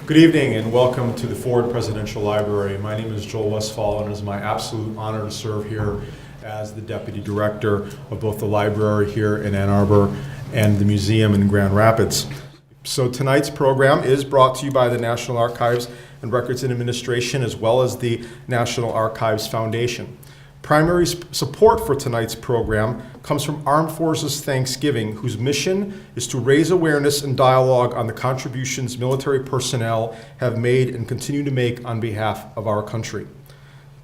Good evening and welcome to the Ford Presidential Library. My name is Joel Westfall and it is my absolute honor to serve here as the Deputy Director of both the library here in Ann Arbor and the museum in Grand Rapids. So tonight's program is brought to you by the National Archives and Records Administration as well as the National Archives Foundation. Primary support for tonight's program comes from Armed Forces Thanksgiving, whose mission is to raise awareness and dialogue on the contributions military personnel have made and continue to make on behalf of our country.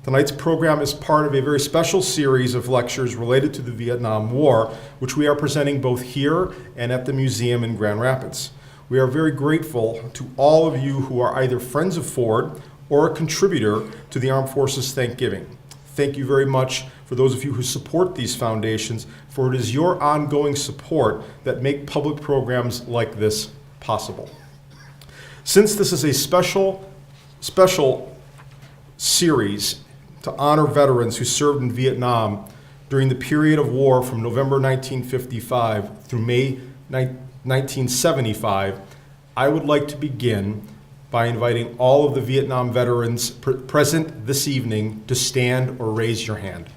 Tonight's program is part of a very special series of lectures related to the Vietnam War, which we are presenting both here and at the museum in Grand Rapids. We are very grateful to all of you who are either friends of Ford or a contributor to the Armed Forces Thanksgiving. Thank you very much for those of you who support these foundations, for it is your ongoing support that make public programs like this possible. Since this is a special series to honor veterans who served in Vietnam during the period of war from November 1955 through May 1975, I would like to begin by inviting all of the Vietnam veterans present this evening to stand or raise your hand.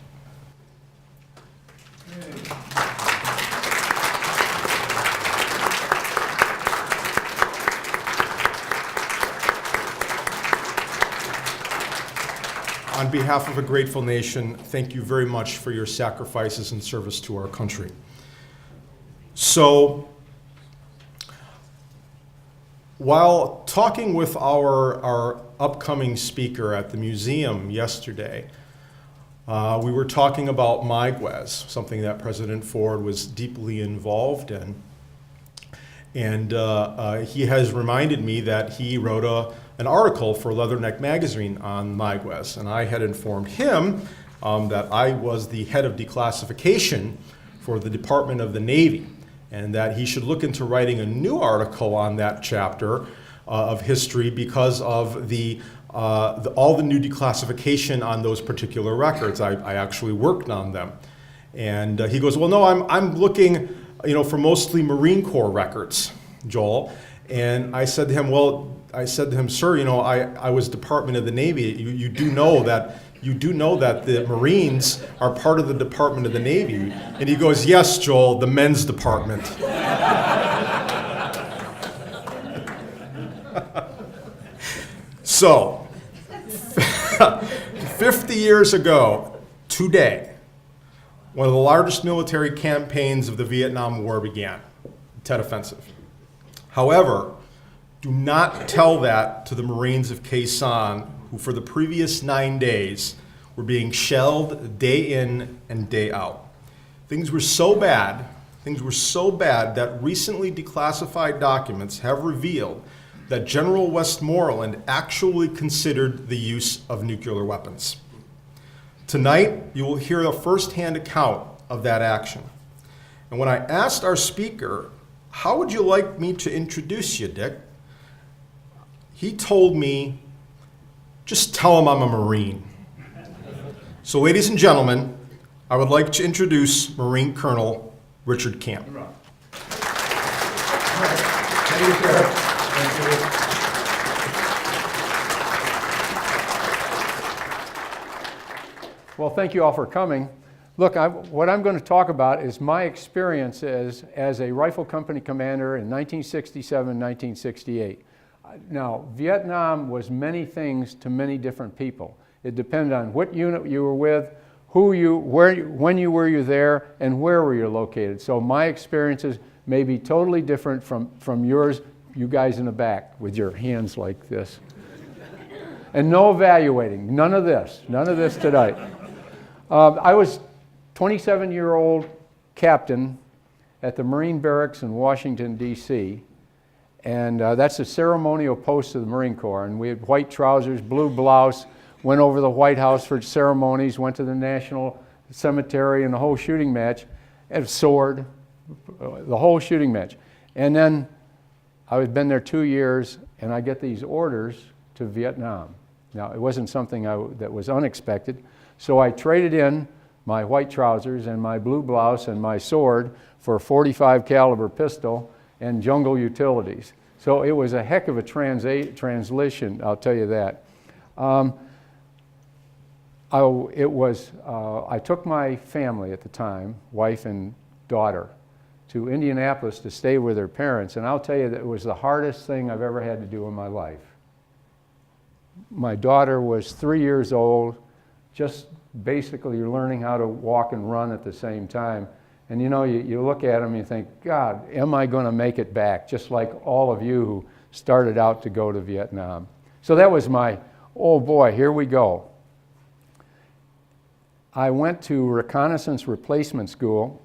On behalf of a grateful nation, thank you very much for your sacrifices and service to our country. So, while talking with our upcoming speaker at the museum yesterday, we were talking about miigwes, something that President Ford was deeply involved in. And he has reminded me that he wrote an article for Leatherneck magazine on miigwes. And I had informed him that I was the head of declassification for the Department of the Navy, and that he should look into writing a new article on that chapter of history because of all the new declassification on those particular records. I actually worked on them. And he goes, well, no, I'm looking for mostly Marine Corps records, Joel. And I said to him, sir, I was Department of the Navy. You do know that the Marines are part of the Department of the Navy. And he goes, yes, Joel, the men's department. So, 50 years ago, today, one of the largest military campaigns of the Vietnam War began, the Tet Offensive. However, do not tell that to the Marines of Khe Sanh, who for the previous 9 days were being shelled day in and day out. Things were so bad that recently declassified documents have revealed that General Westmoreland actually considered the use of nuclear weapons. Tonight, you will hear a first-hand account of that action. And when I asked our speaker, how would you like me to introduce you, Dick? He told me, just tell him I'm a Marine. So ladies and gentlemen, I would like to introduce Marine Colonel Richard Camp. Well, thank you all for coming. Look, what I'm going to talk about is my experience as a rifle company commander in 1967, 1968. Now, Vietnam was many things to many different people. It depended on what unit you were with, when you were there, and where were you located. So my experiences may be totally different from yours, you guys in the back with your hands like this. And no evaluating, none of this tonight. I was 27-year-old captain at the Marine Barracks in Washington, D.C., and that's a ceremonial post of the Marine Corps. And we had white trousers, blue blouse, went over the White House for ceremonies, went to the National Cemetery and the whole shooting match, and a sword, the whole shooting match. And then I had been there 2 years, and I get these orders to Vietnam. Now, it wasn't something that was unexpected, so I traded in my white trousers and my blue blouse and my sword for a .45 caliber pistol and jungle utilities. So it was a heck of a translation, I'll tell you that. I took my family at the time, wife and daughter, to Indianapolis to stay with their parents, and I'll tell you that it was the hardest thing I've ever had to do in my life. My daughter was 3 years old, just basically learning how to walk and run at the same time. And you know, you look at them and you think, God, am I going to make it back? Just like all of you who started out to go to Vietnam. So that was my, oh boy, here we go. I went to Reconnaissance Replacement School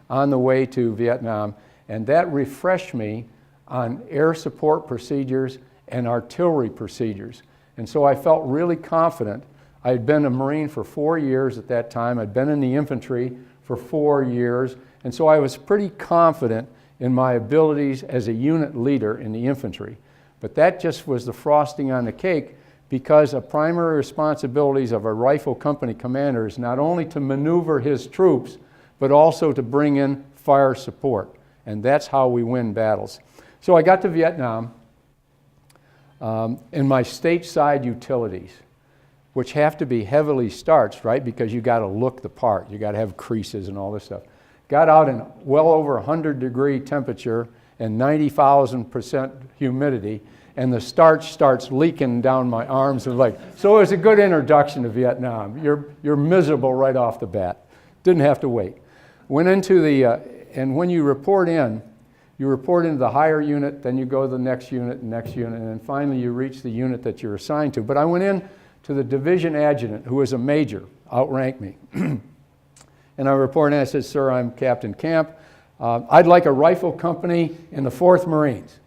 on the way to Vietnam, and that refreshed me on air support procedures and artillery procedures. And so I felt really confident. I had been a Marine for 4 years at that time. I'd been in the infantry for 4 years, and so I was pretty confident in my abilities as a unit leader in the infantry. But that just was the frosting on the cake, because a primary responsibilities of a rifle company commander is not only to maneuver his troops, but also to bring in fire support. And that's how we win battles. So I got to Vietnam, and my stateside utilities, which have to be heavily starched, right? Because you got to look the part. You got to have creases and all this stuff. Got out in well over 100-degree temperature and 90,000% humidity, and the starch starts leaking down my arms and legs. So it was a good introduction to Vietnam. You're miserable right off the bat. Didn't have to wait. Went into the, and when you report into the higher unit, then you go to the next unit, and then finally you reach the unit that you're assigned to. But I went in to the division adjutant, who was a major, outranked me. And I reported, and I said, sir, I'm Captain Camp. I'd like a rifle company in the 4th Marines.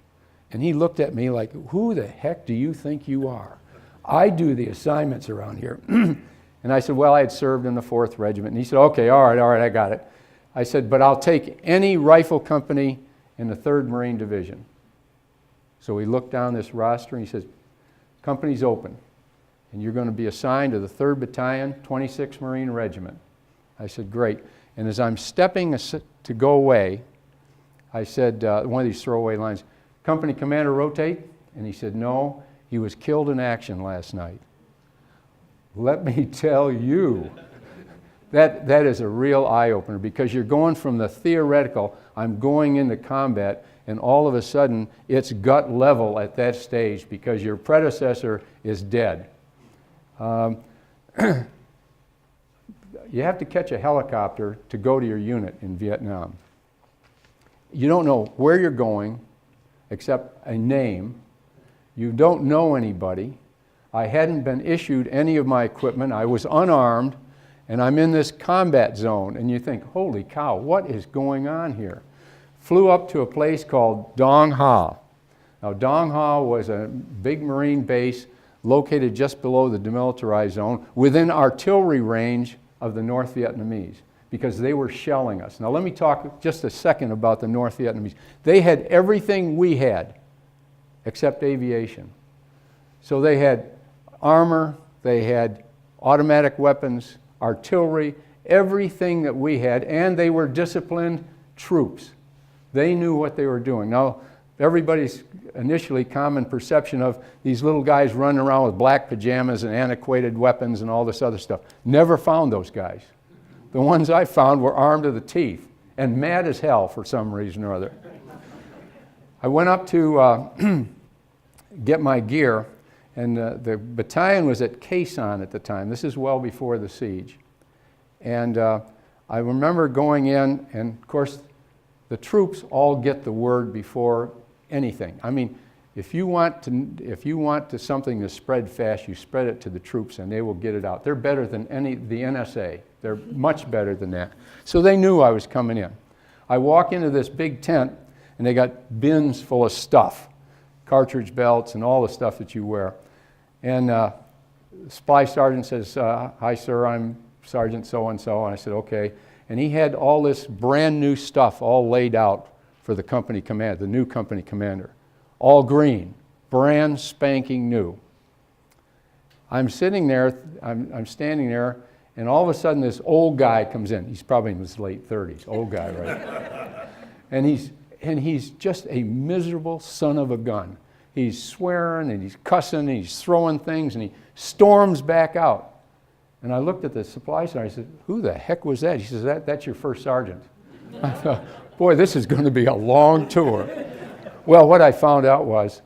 And he looked at me like, who the heck do you think you are? I do the assignments around here. And I said, well, I had served in the 4th Regiment. And he said, okay, all right, I got it. I said, but I'll take any rifle company in the 3rd Marine Division. So he looked down this roster and he says, company's open. And you're going to be assigned to the 3rd Battalion, 26th Marine Regiment. I said, great. And as I'm stepping to go away, I said, one of these throwaway lines, company commander rotate? And he said, no, he was killed in action last night. Let me tell you, that is a real eye-opener, because you're going from the theoretical, I'm going into combat, and all of a sudden it's gut level at that stage because your predecessor is dead. You have to catch a helicopter to go to your unit in Vietnam. You don't know where you're going except a name. You don't know anybody. I hadn't been issued any of my equipment. I was unarmed, and I'm in this combat zone, and you think, holy cow, what is going on here? Flew up to a place called Dong Ha. Now, Dong Ha was a big Marine base located just below the demilitarized zone, within artillery range of the North Vietnamese, because they were shelling us. Now let me talk just a second about the North Vietnamese. They had everything we had, except aviation. So they had armor, they had automatic weapons, artillery, everything that we had, and they were disciplined troops. They knew what they were doing. Now, everybody's initially common perception of these little guys running around with black pajamas and antiquated weapons and all this other stuff. Never found those guys. The ones I found were armed to the teeth and mad as hell for some reason or other. I went up to get my gear, and the battalion was at Khe Sanh at the time. This is well before the siege. And I remember going in, and of course, the troops all get the word before anything. I mean, if you want something to spread fast, you spread it to the troops and they will get it out. They're better than the NSA. They're much better than that. So they knew I was coming in. I walk into this big tent and they got bins full of stuff, cartridge belts and all the stuff that you wear. And the supply sergeant says, hi sir, I'm Sergeant so-and-so. And I said, okay. And he had all this brand new stuff all laid out for the company commander, the new company commander. All green, brand spanking new. I'm sitting there, I'm standing there, and all of a sudden this old guy comes in. He's probably in his late 30s, old guy, right? And And he's just a miserable son of a gun. He's swearing and he's cussing and he's throwing things and he storms back out. And I looked at the supply sergeant. I said, who the heck was that? He says, that's your first sergeant. I thought, boy, this is going to be a long tour. Well, what I found out was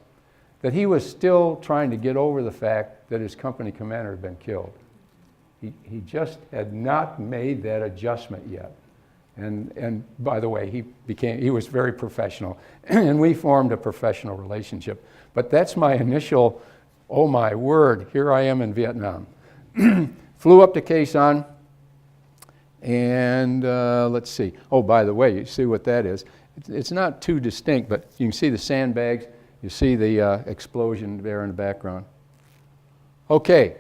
that he was still trying to get over the fact that his company commander had been killed. He just had not made that adjustment yet. And by the way, he was very professional, and we formed a professional relationship. But that's my initial, oh my word, here I am in Vietnam. Flew up to Khe Sanh, and let's see. Oh, by the way, you see what that is. It's not too distinct, but you can see the sandbags. You see the explosion there in the background. Okay,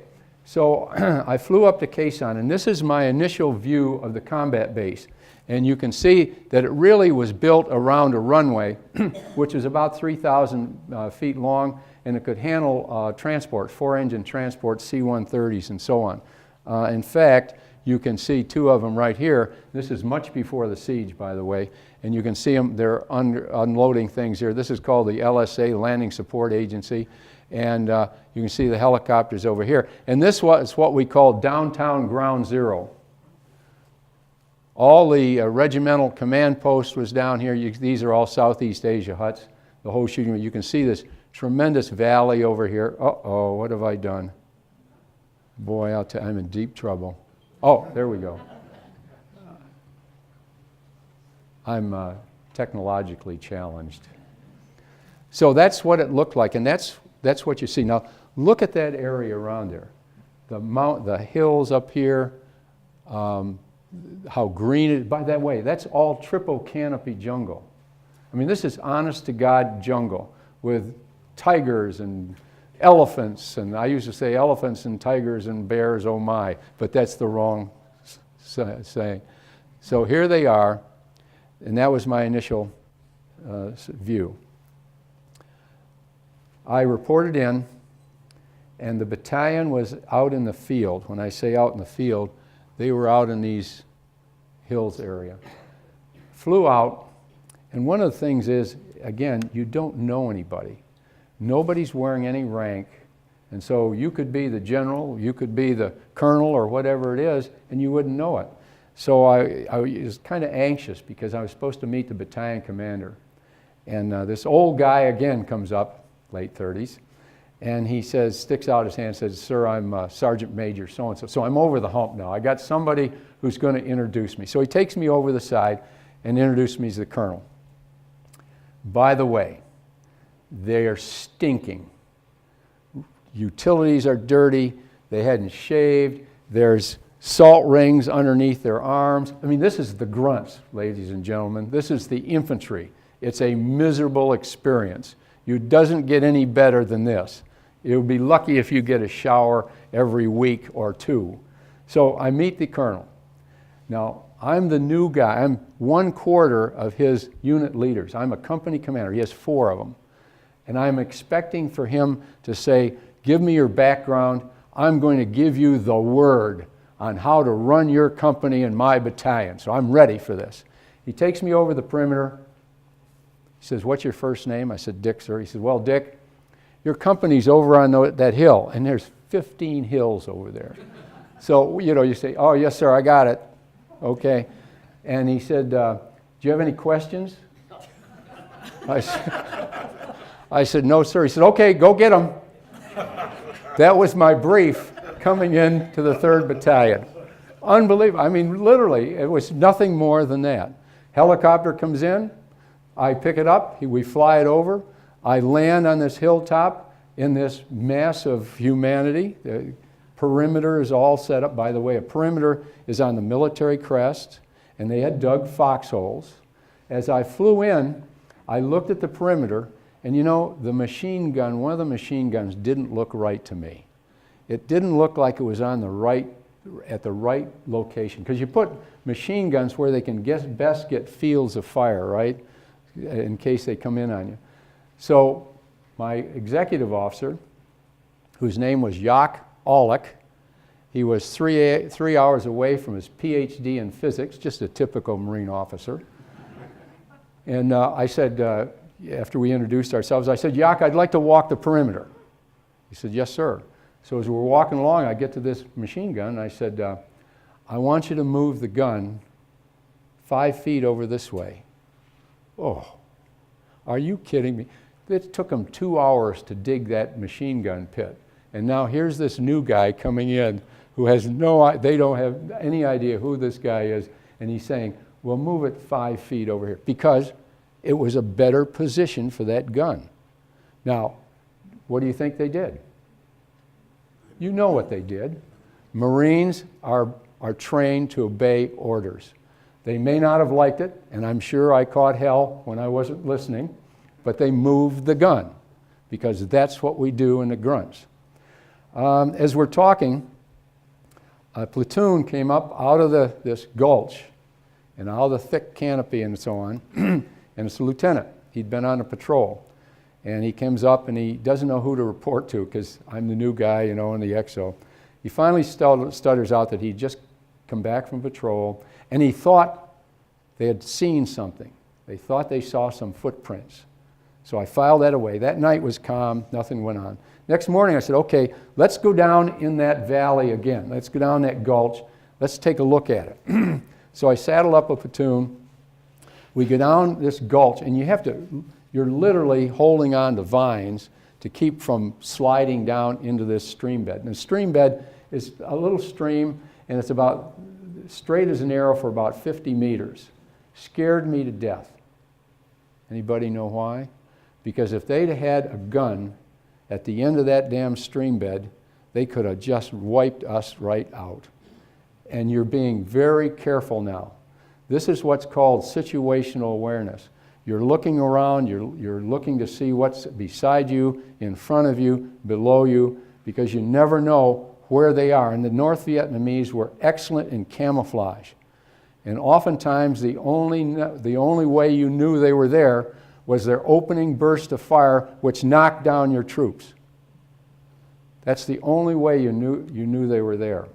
so I flew up to Khe Sanh, and this is my initial view of the combat base. And you can see that it really was built around a runway, which is about 3,000 feet long, and it could handle transport, 4-engine transport, C-130s, and so on. In fact, you can see two of them right here. This is much before the siege, by the way, and you can see them, they're unloading things here. This is called the LSA, Landing Support Agency, and you can see the helicopters over here. And this was what we call downtown ground zero. All the regimental command post was down here. These are all Southeast Asia huts, the whole shooting. You can see this tremendous valley over here. Uh-oh, what have I done? Boy, I'll tell you, I'm in deep trouble. Oh, there we go. I'm technologically challenged. So that's what it looked like, and that's what you see. Now, look at that area around there. The hills up here, how green it is. By that way, that's all triple canopy jungle. I mean, this is honest to God jungle with tigers and elephants, and I used to say elephants and tigers and bears, oh my, but that's the wrong saying. So here they are, and that was my initial view. I reported in, and the battalion was out in the field. When I say out in the field, they were out in these hills area. Flew out, and one of the things is, again, you don't know anybody. Nobody's wearing any rank, and so you could be the general, you could be the colonel or whatever it is, and you wouldn't know it. So I was kind of anxious because I was supposed to meet the battalion commander. And this old guy again comes up, late 30s, and he says, sticks out his hand and says, sir, I'm Sergeant Major so-and-so. So I'm over the hump now. I got somebody who's going to introduce me. So he takes me over the side and introduced me as the colonel. By the way, they are stinking. Utilities are dirty. They hadn't shaved. There's salt rings underneath their arms. I mean, this is the grunts, ladies and gentlemen. This is the infantry. It's a miserable experience. It doesn't get any better than this. You'll be lucky if you get a shower every week or two. So I meet the colonel. Now, I'm the new guy. I'm 1/4 of his unit leaders. I'm a company commander. He has 4 of them. And I'm expecting for him to say, give me your background. I'm going to give you the word on how to run your company and my battalion. So I'm ready for this. He takes me over the perimeter. He says, what's your first name? I said, Dick, sir. He said, well, Dick, your company's over on that hill, and there's 15 hills over there. So, you say, oh, yes, sir, I got it. Okay. And he said, do you have any questions? I said, no, sir. He said, okay, go get them. That was my brief coming in to the 3rd Battalion. Unbelievable. I mean, literally, it was nothing more than that. Helicopter comes in. I pick it up. We fly it over. I land on this hilltop in this mass of humanity. The perimeter is all set up. By the way, a perimeter is on the military crest, and they had dug foxholes. As I flew in, I looked at the perimeter, and the machine gun, one of the machine guns didn't look right to me. It didn't look like it was on at the right location. Because you put machine guns where they can best get fields of fire, right? In case they come in on you. So my executive officer, whose name was Jaak Alec, he was 3 hours away from his PhD in physics, just a typical Marine officer. And I said, after we introduced ourselves, I said, Yak, I'd like to walk the perimeter. He said, yes, sir. So as we're walking along, I get to this machine gun, and I said, I want you to move the gun 5 feet over this way. Oh, are you kidding me? It took them 2 hours to dig that machine gun pit. And now here's this new guy coming in who has they don't have any idea who this guy is. And he's saying, well, move it 5 feet over here, because it was a better position for that gun. Now, what do you think they did? You know what they did. Marines are trained to obey orders. They may not have liked it, and I'm sure I caught hell when I wasn't listening, but they moved the gun, because that's what we do in the grunts. As we're talking, a platoon came up out of this gulch and out of the thick canopy and so on, and it's a lieutenant. He'd been on a patrol, and he comes up and he doesn't know who to report to, because I'm the new guy, in the XO. He finally stutters out that he'd just come back from patrol, and he thought they had seen something. They thought they saw some footprints. So I filed that away. That night was calm, nothing went on. Next morning I said, okay, let's go down in that valley again. Let's go down that gulch. Let's take a look at it. So I saddled up a platoon. We go down this gulch, and you're literally holding on to vines to keep from sliding down into this stream bed. And the stream bed is a little stream, and it's about straight as an arrow for about 50 meters. Scared me to death. Anybody know why? Because if they'd had a gun at the end of that damn stream bed, they could have just wiped us right out. And you're being very careful now. This is what's called situational awareness. You're looking around, you're looking to see what's beside you, in front of you, below you, because you never know where they are. And the North Vietnamese were excellent in camouflage. And oftentimes the only way you knew they were there was their opening burst of fire, which knocked down your troops. That's the only way you knew they were there.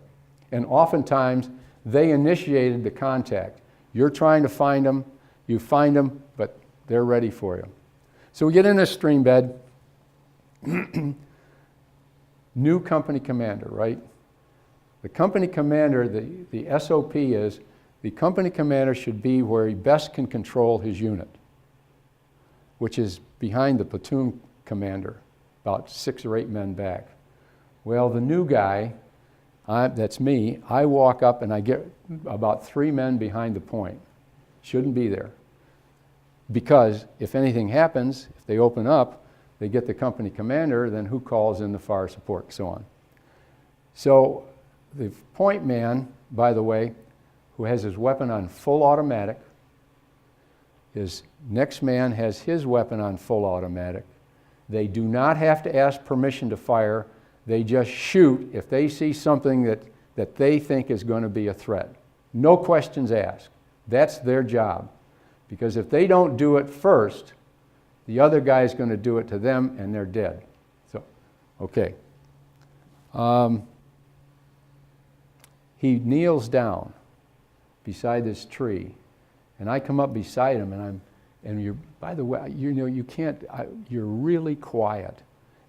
And oftentimes they initiated the contact. You're trying to find them, you find them, but they're ready for you. So we get in this stream bed. New company commander, right? The company commander, the SOP is, the company commander should be where he best can control his unit, which is behind the platoon commander, about 6 or 8 men back. Well, the new guy, that's me, I walk up and I get about 3 men behind the point. Shouldn't be there. Because if anything happens, if they open up, they get the company commander, then who calls in the fire support, so on. So the point man, by the way, who has his weapon on full automatic, his next man has his weapon on full automatic. They do not have to ask permission to fire. They just shoot if they see something that they think is going to be a threat. No questions asked. That's their job. Because if they don't do it first, the other guy is going to do it to them, and they're dead. So, okay. He kneels down beside this tree, and I come up beside him, and you're, by the way, you can't, you're really quiet.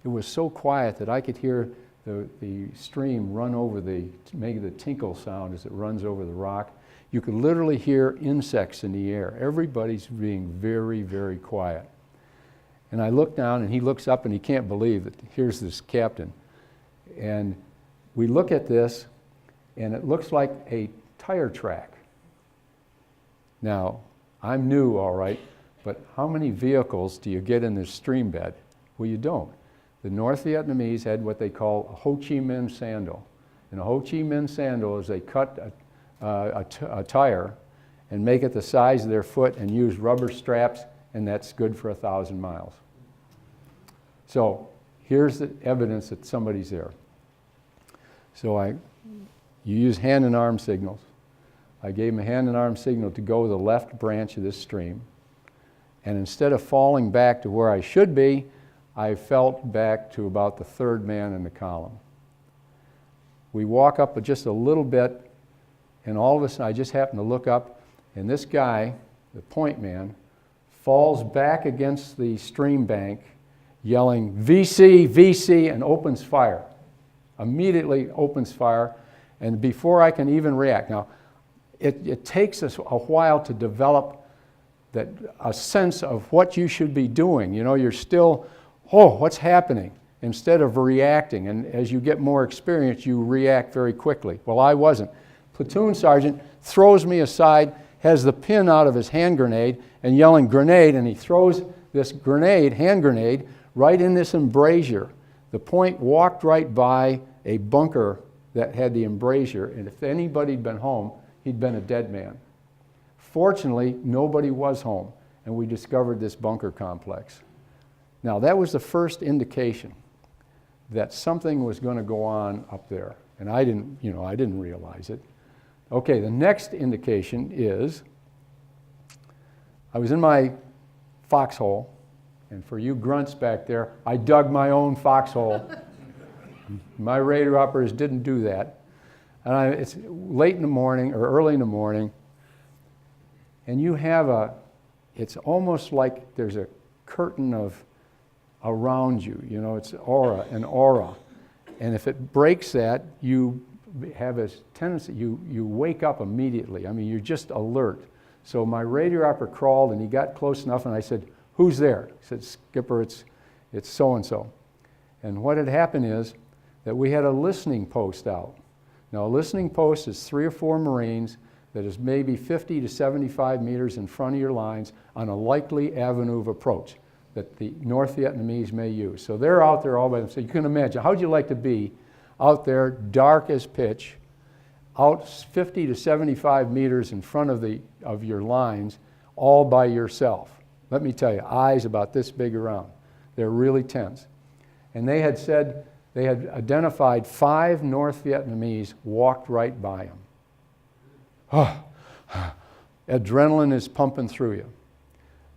It was so quiet that I could hear the stream run over make the tinkle sound as it runs over the rock. You could literally hear insects in the air. Everybody's being very, very quiet. And I look down, and he looks up, and he can't believe that here's this captain. And we look at this, and it looks like a tire track. Now, I'm new, all right, but how many vehicles do you get in this stream bed? Well, you don't. The North Vietnamese had what they call a Ho Chi Minh sandal. And a Ho Chi Minh sandal is they cut a tire and make it the size of their foot and use rubber straps, and that's good for 1,000 miles. So here's the evidence that somebody's there. So you use hand and arm signals. I gave him a hand and arm signal to go to the left branch of this stream. And instead of falling back to where I should be, I felt back to about the 3rd man in the column. We walk up just a little bit, and all of a sudden I just happened to look up, and this guy, the point man, falls back against the stream bank, yelling, "VC, VC," and opens fire. Immediately opens fire, and before I can even react. Now, it takes us a while to develop a sense of what you should be doing. You know, you're still, what's happening? Instead of reacting, and as you get more experience, you react very quickly. Well, I wasn't. Platoon sergeant throws me aside, has the pin out of his hand grenade, and yelling, "Grenade," and he throws this grenade, hand grenade, right in this embrasure. The point walked right by a bunker that had the embrasure, and if anybody'd been home, he'd been a dead man. Fortunately, nobody was home, and we discovered this bunker complex. Now, that was the first indication that something was going to go on up there, and I didn't realize it. Okay, the next indication is I was in my foxhole, and for you grunts back there, I dug my own foxhole. My radar operators didn't do that. And it's late in the morning or early in the morning, and you have it's almost like there's a curtain around you. You know, it's an aura. And if it breaks that, you have a tendency, you wake up immediately. I mean, you're just alert. So my radio operator crawled, and he got close enough, and I said, "Who's there?" He said, "Skipper, it's so-and-so." And what had happened is that we had a listening post out. Now, a listening post is 3 or 4 Marines that is maybe 50 to 75 meters in front of your lines on a likely avenue of approach that the North Vietnamese may use. So they're out there all by themselves. So you can imagine, how would you like to be out there, dark as pitch, out 50 to 75 meters in front of your lines, all by yourself? Let me tell you, eyes about this big around. They're really tense. And they had said, they had identified 5 North Vietnamese walked right by him. Adrenaline is pumping through you.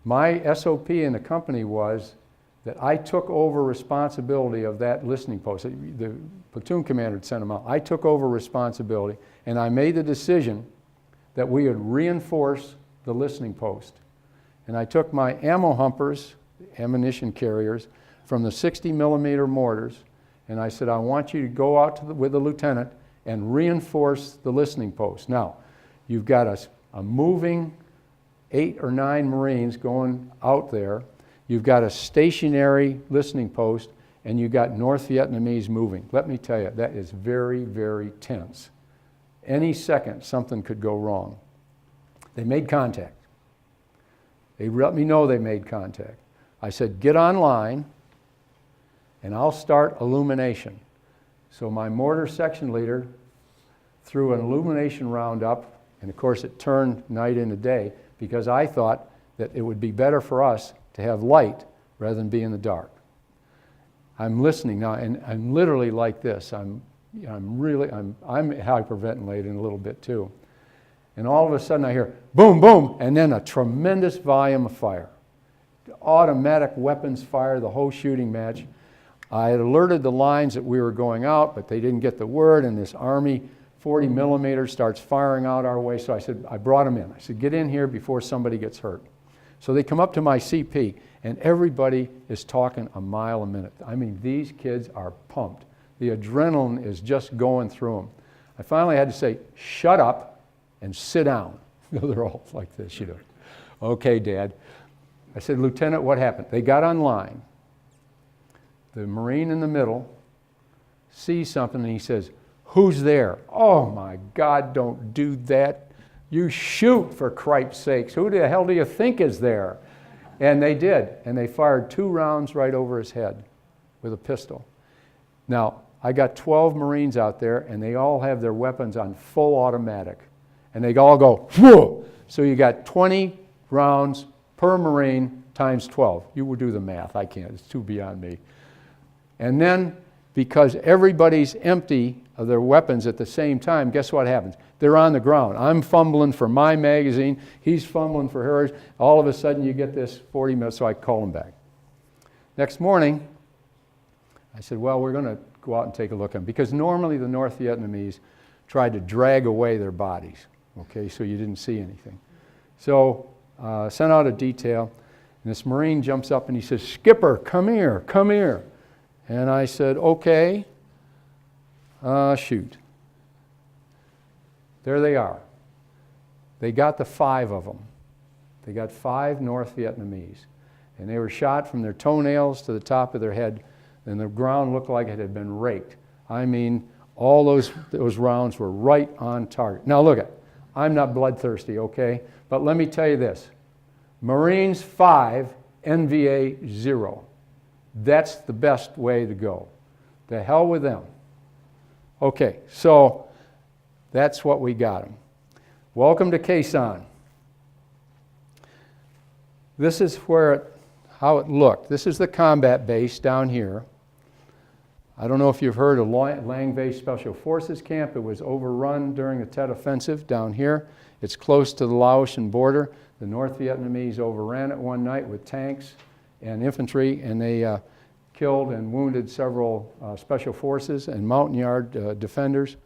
My SOP in the company was that I took over responsibility of that listening post. The platoon commander had sent them out. I took over responsibility, and I made the decision that we would reinforce the listening post. And I took my ammo humpers, ammunition carriers, from the 60 millimeter mortars, and I said, I want you to go out with the lieutenant and reinforce the listening post. Now, you've got a moving 8 or 9 Marines going out there. You've got a stationary listening post, and you've got North Vietnamese moving. Let me tell you, that is very, very tense. Any second, something could go wrong. They made contact. They let me know they made contact. I said, get online, and I'll start illumination. So my mortar section leader threw an illumination round up, and of course it turned night into day, because I thought that it would be better for us to have light rather than be in the dark. I'm listening now, and I'm literally like this. I'm hyperventilating a little bit too. And all of a sudden I hear boom, boom, and then a tremendous volume of fire. Automatic weapons fire, the whole shooting match. I had alerted the lines that we were going out, but they didn't get the word, and this Army 40 millimeter starts firing out our way. So I said, I brought them in. I said, get in here before somebody gets hurt. So they come up to my CP, and everybody is talking a mile a minute. I mean, these kids are pumped. The adrenaline is just going through them. I finally had to say, shut up and sit down. They're all like this, you know. Okay, Dad. I said, Lieutenant, what happened? They got online. The Marine in the middle sees something, and he says, who's there? Oh, my God, don't do that. You shoot, for Christ's sakes. Who the hell do you think is there? And they did, and they fired 2 rounds right over his head with a pistol. Now, I got 12 Marines out there, and they all have their weapons on full automatic. And they all go, whoa! So you got 20 rounds per Marine times 12. You would do the math. I can't. It's too beyond me. And then, because everybody's empty of their weapons at the same time, guess what happens? They're on the ground. I'm fumbling for my magazine. He's fumbling for hers. All of a sudden, you get this 40 minutes, so I call him back. Next morning, I said, well, we're going to go out and take a look at them. Because normally the North Vietnamese tried to drag away their bodies, okay, so you didn't see anything. So sent out a detail. And this Marine jumps up and he says, "Skipper, come here, come here." And I said, "Okay." Shoot. There they are. They got the 5 of them. They got 5 North Vietnamese. And they were shot from their toenails to the top of their head, and the ground looked like it had been raked. I mean, all those rounds were right on target. Now look at, I'm not bloodthirsty, okay? But let me tell you this. Marines 5, NVA 0. That's the best way to go. The hell with them. Okay, so that's what we got them. Welcome to Khe Sanh. This is how it looked. This is the combat base down here. I don't know if you've heard of Lang Vei Special Forces Camp. It was overrun during the Tet Offensive down here. It's close to the Laotian border. The North Vietnamese overran it one night with tanks and infantry, and they killed and wounded several special forces and mountain yard defenders,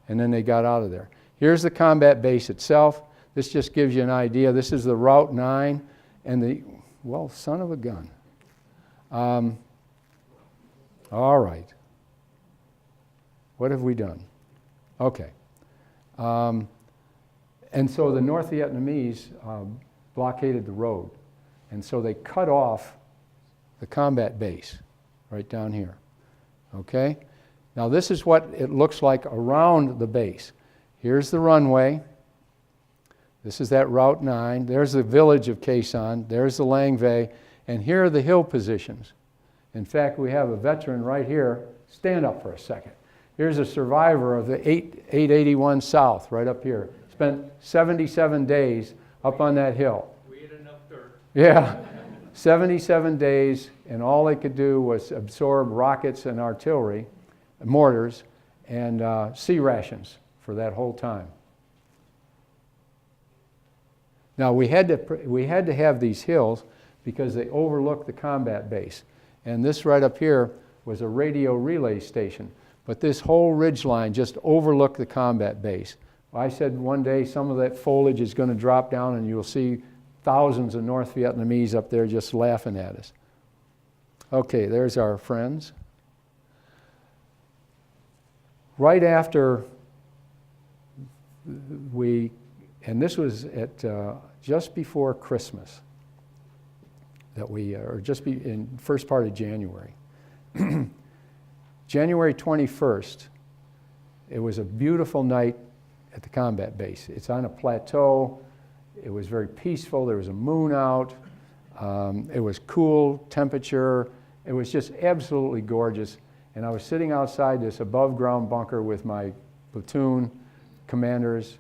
and then they got out of there. Here's the combat base itself. This just gives you an idea. This is the Route 9 and the, well, son of a gun. All right. What have we done? Okay. And so the North Vietnamese blockaded the road. And so they cut off the combat base right down here. Okay? Now this is what it looks like around the base. Here's the runway. This is that Route 9. There's the village of Khe Sanh. There's the Lang Vei. And here are the hill positions. In fact, we have a veteran right here. Stand up for a second. Here's a survivor of the 881 South, right up here. Spent 77 days up on that hill. We had enough dirt. Yeah, 77 days, and all they could do was absorb rockets and artillery, mortars, and sea rations for that whole time. Now, we had to have these hills because they overlooked the combat base. And this right up here was a radio relay station. But this whole ridge line just overlooked the combat base. I said one day some of that foliage is going to drop down and you'll see thousands of North Vietnamese up there just laughing at us. Okay, there's our friends. Right after and this was at just before Christmas, in first part of January. January 21st, it was a beautiful night at the combat base. It's on a plateau. It was very peaceful. There was a moon out. It was cool temperature. It was just absolutely gorgeous. And I was sitting outside this above ground bunker with my platoon commanders,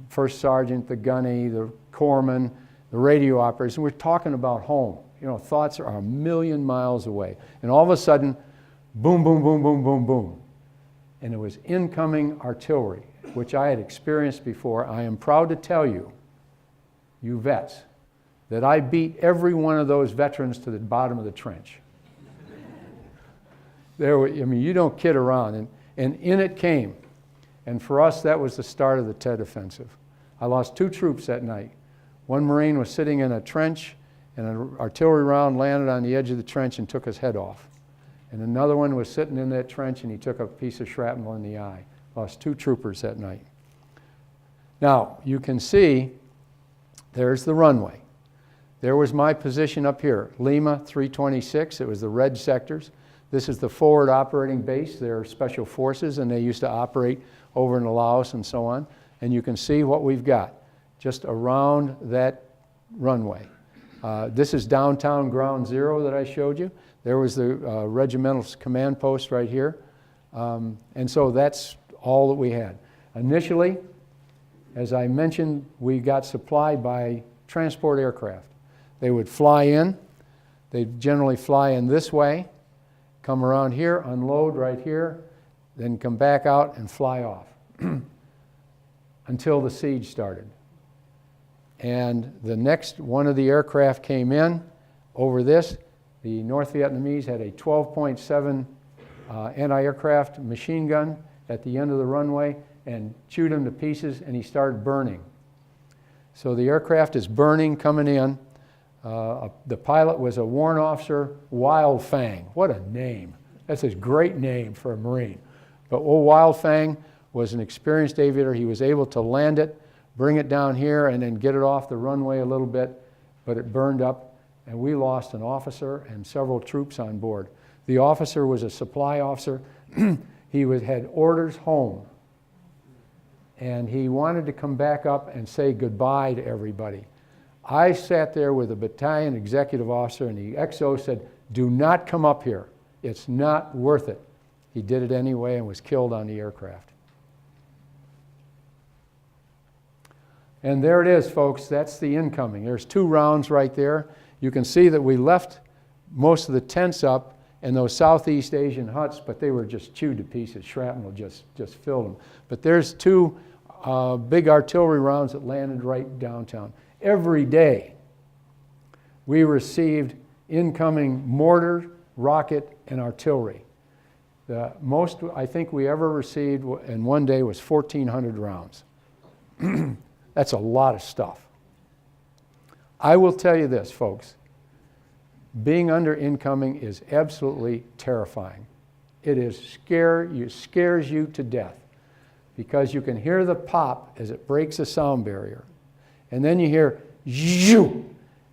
First Sergeant, the gunny, the corpsman, the radio operators, and we're talking about home. You know, thoughts are a million miles away. And all of a sudden, boom, boom, boom, boom, boom, boom. And it was incoming artillery, which I had experienced before. I am proud to tell you, you vets, that I beat every one of those veterans to the bottom of the trench. You don't kid around. And in it came. And for us, that was the start of the Tet Offensive. I lost 2 troops that night. One Marine was sitting in a trench, and an artillery round landed on the edge of the trench and took his head off. And another one was sitting in that trench, and he took a piece of shrapnel in the eye. Lost 2 troopers that night. Now, you can see, there's the runway. There was my position up here, Lima 326. It was the red sectors. This is the forward operating base. They're special forces, and they used to operate over in Laos and so on. And you can see what we've got just around that runway. This is downtown ground zero that I showed you. There was the regimental command post right here. And so that's all that we had. Initially, as I mentioned, we got supplied by transport aircraft. They would fly in. They'd generally fly in this way, come around here, unload right here, then come back out and fly off until the siege started. And the next one of the aircraft came in over this. The North Vietnamese had a 12.7 anti-aircraft machine gun at the end of the runway and chewed him to pieces, and he started burning. So the aircraft is burning, coming in. The pilot was a warrant officer, Wild Fang. What a name. That's a great name for a Marine. But old Wild Fang was an experienced aviator. He was able to land it, bring it down here, and then get it off the runway a little bit, but it burned up, and we lost an officer and several troops on board. The officer was a supply officer. He had orders home, and he wanted to come back up and say goodbye to everybody. I sat there with a battalion executive officer, and the XO said, "Do not come up here. It's not worth it." He did it anyway and was killed on the aircraft. And there it is, folks. That's the incoming. There's 2 rounds right there. You can see that we left most of the tents up and those Southeast Asian huts, but they were just chewed to pieces. Shrapnel just filled them. But there's 2 big artillery rounds that landed right downtown. Every day we received incoming mortar, rocket, and artillery. The most I think we ever received in one day was 1,400 rounds. That's a lot of stuff. I will tell you this, folks. Being under incoming is absolutely terrifying. It scares you to death because you can hear the pop as it breaks the sound barrier. And then you hear zhoo,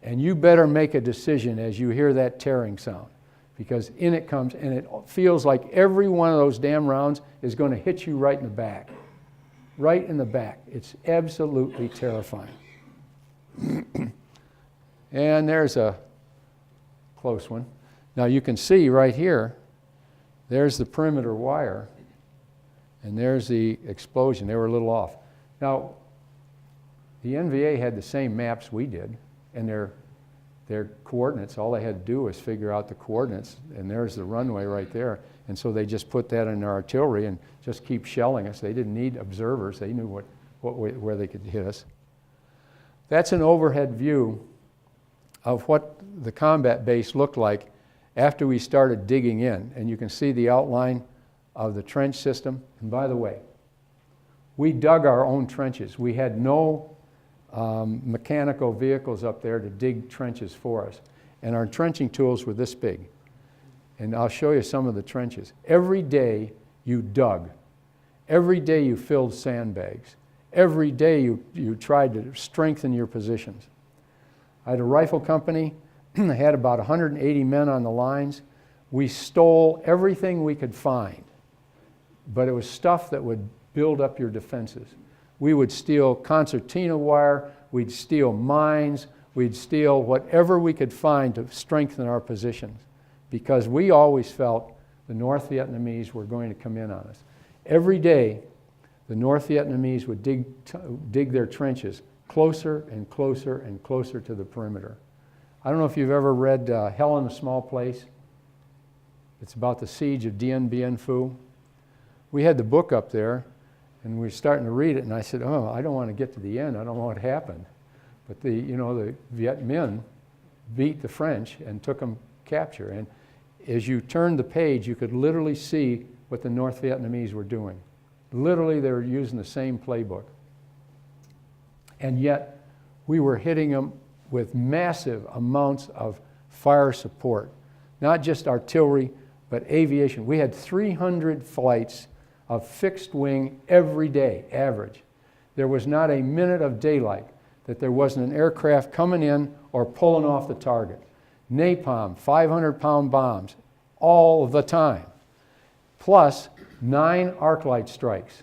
and you better make a decision as you hear that tearing sound, because in it comes, and it feels like every one of those damn rounds is going to hit you right in the back. Right in the back. It's absolutely terrifying. And there's a close one. Now you can see right here, there's the perimeter wire, and there's the explosion. They were a little off. Now, the NVA had the same maps we did, and their coordinates. All they had to do was figure out the coordinates, and there's the runway right there. And so they just put that in their artillery and just keep shelling us. They didn't need observers. They knew where they could hit us. That's an overhead view of what the combat base looked like after we started digging in. And you can see the outline of the trench system. And by the way, we dug our own trenches. We had no mechanical vehicles up there to dig trenches for us. And our trenching tools were this big. And I'll show you some of the trenches. Every day you dug. Every day you filled sandbags. Every day you tried to strengthen your positions. I had a rifle company. I had about 180 men on the lines. We stole everything we could find, but it was stuff that would build up your defenses. We would steal concertina wire, we'd steal mines, we'd steal whatever we could find to strengthen our positions, because we always felt the North Vietnamese were going to come in on us. Every day, the North Vietnamese would dig their trenches closer and closer and closer to the perimeter. I don't know if you've ever read Hell in a Small Place. It's about the siege of Dien Bien Phu. We had the book up there, and we were starting to read it, and I said, "Oh, I don't want to get to the end. I don't know what happened." But the Viet Minh beat the French and took them capture. And as you turned the page, you could literally see what the North Vietnamese were doing. Literally, they were using the same playbook. And yet, we were hitting them with massive amounts of fire support. Not just artillery, but aviation. We had 300 flights of fixed wing every day, average. There was not a minute of daylight that there wasn't an aircraft coming in or pulling off the target. Napalm, 500-pound bombs, all the time. Plus 9 arc light strikes.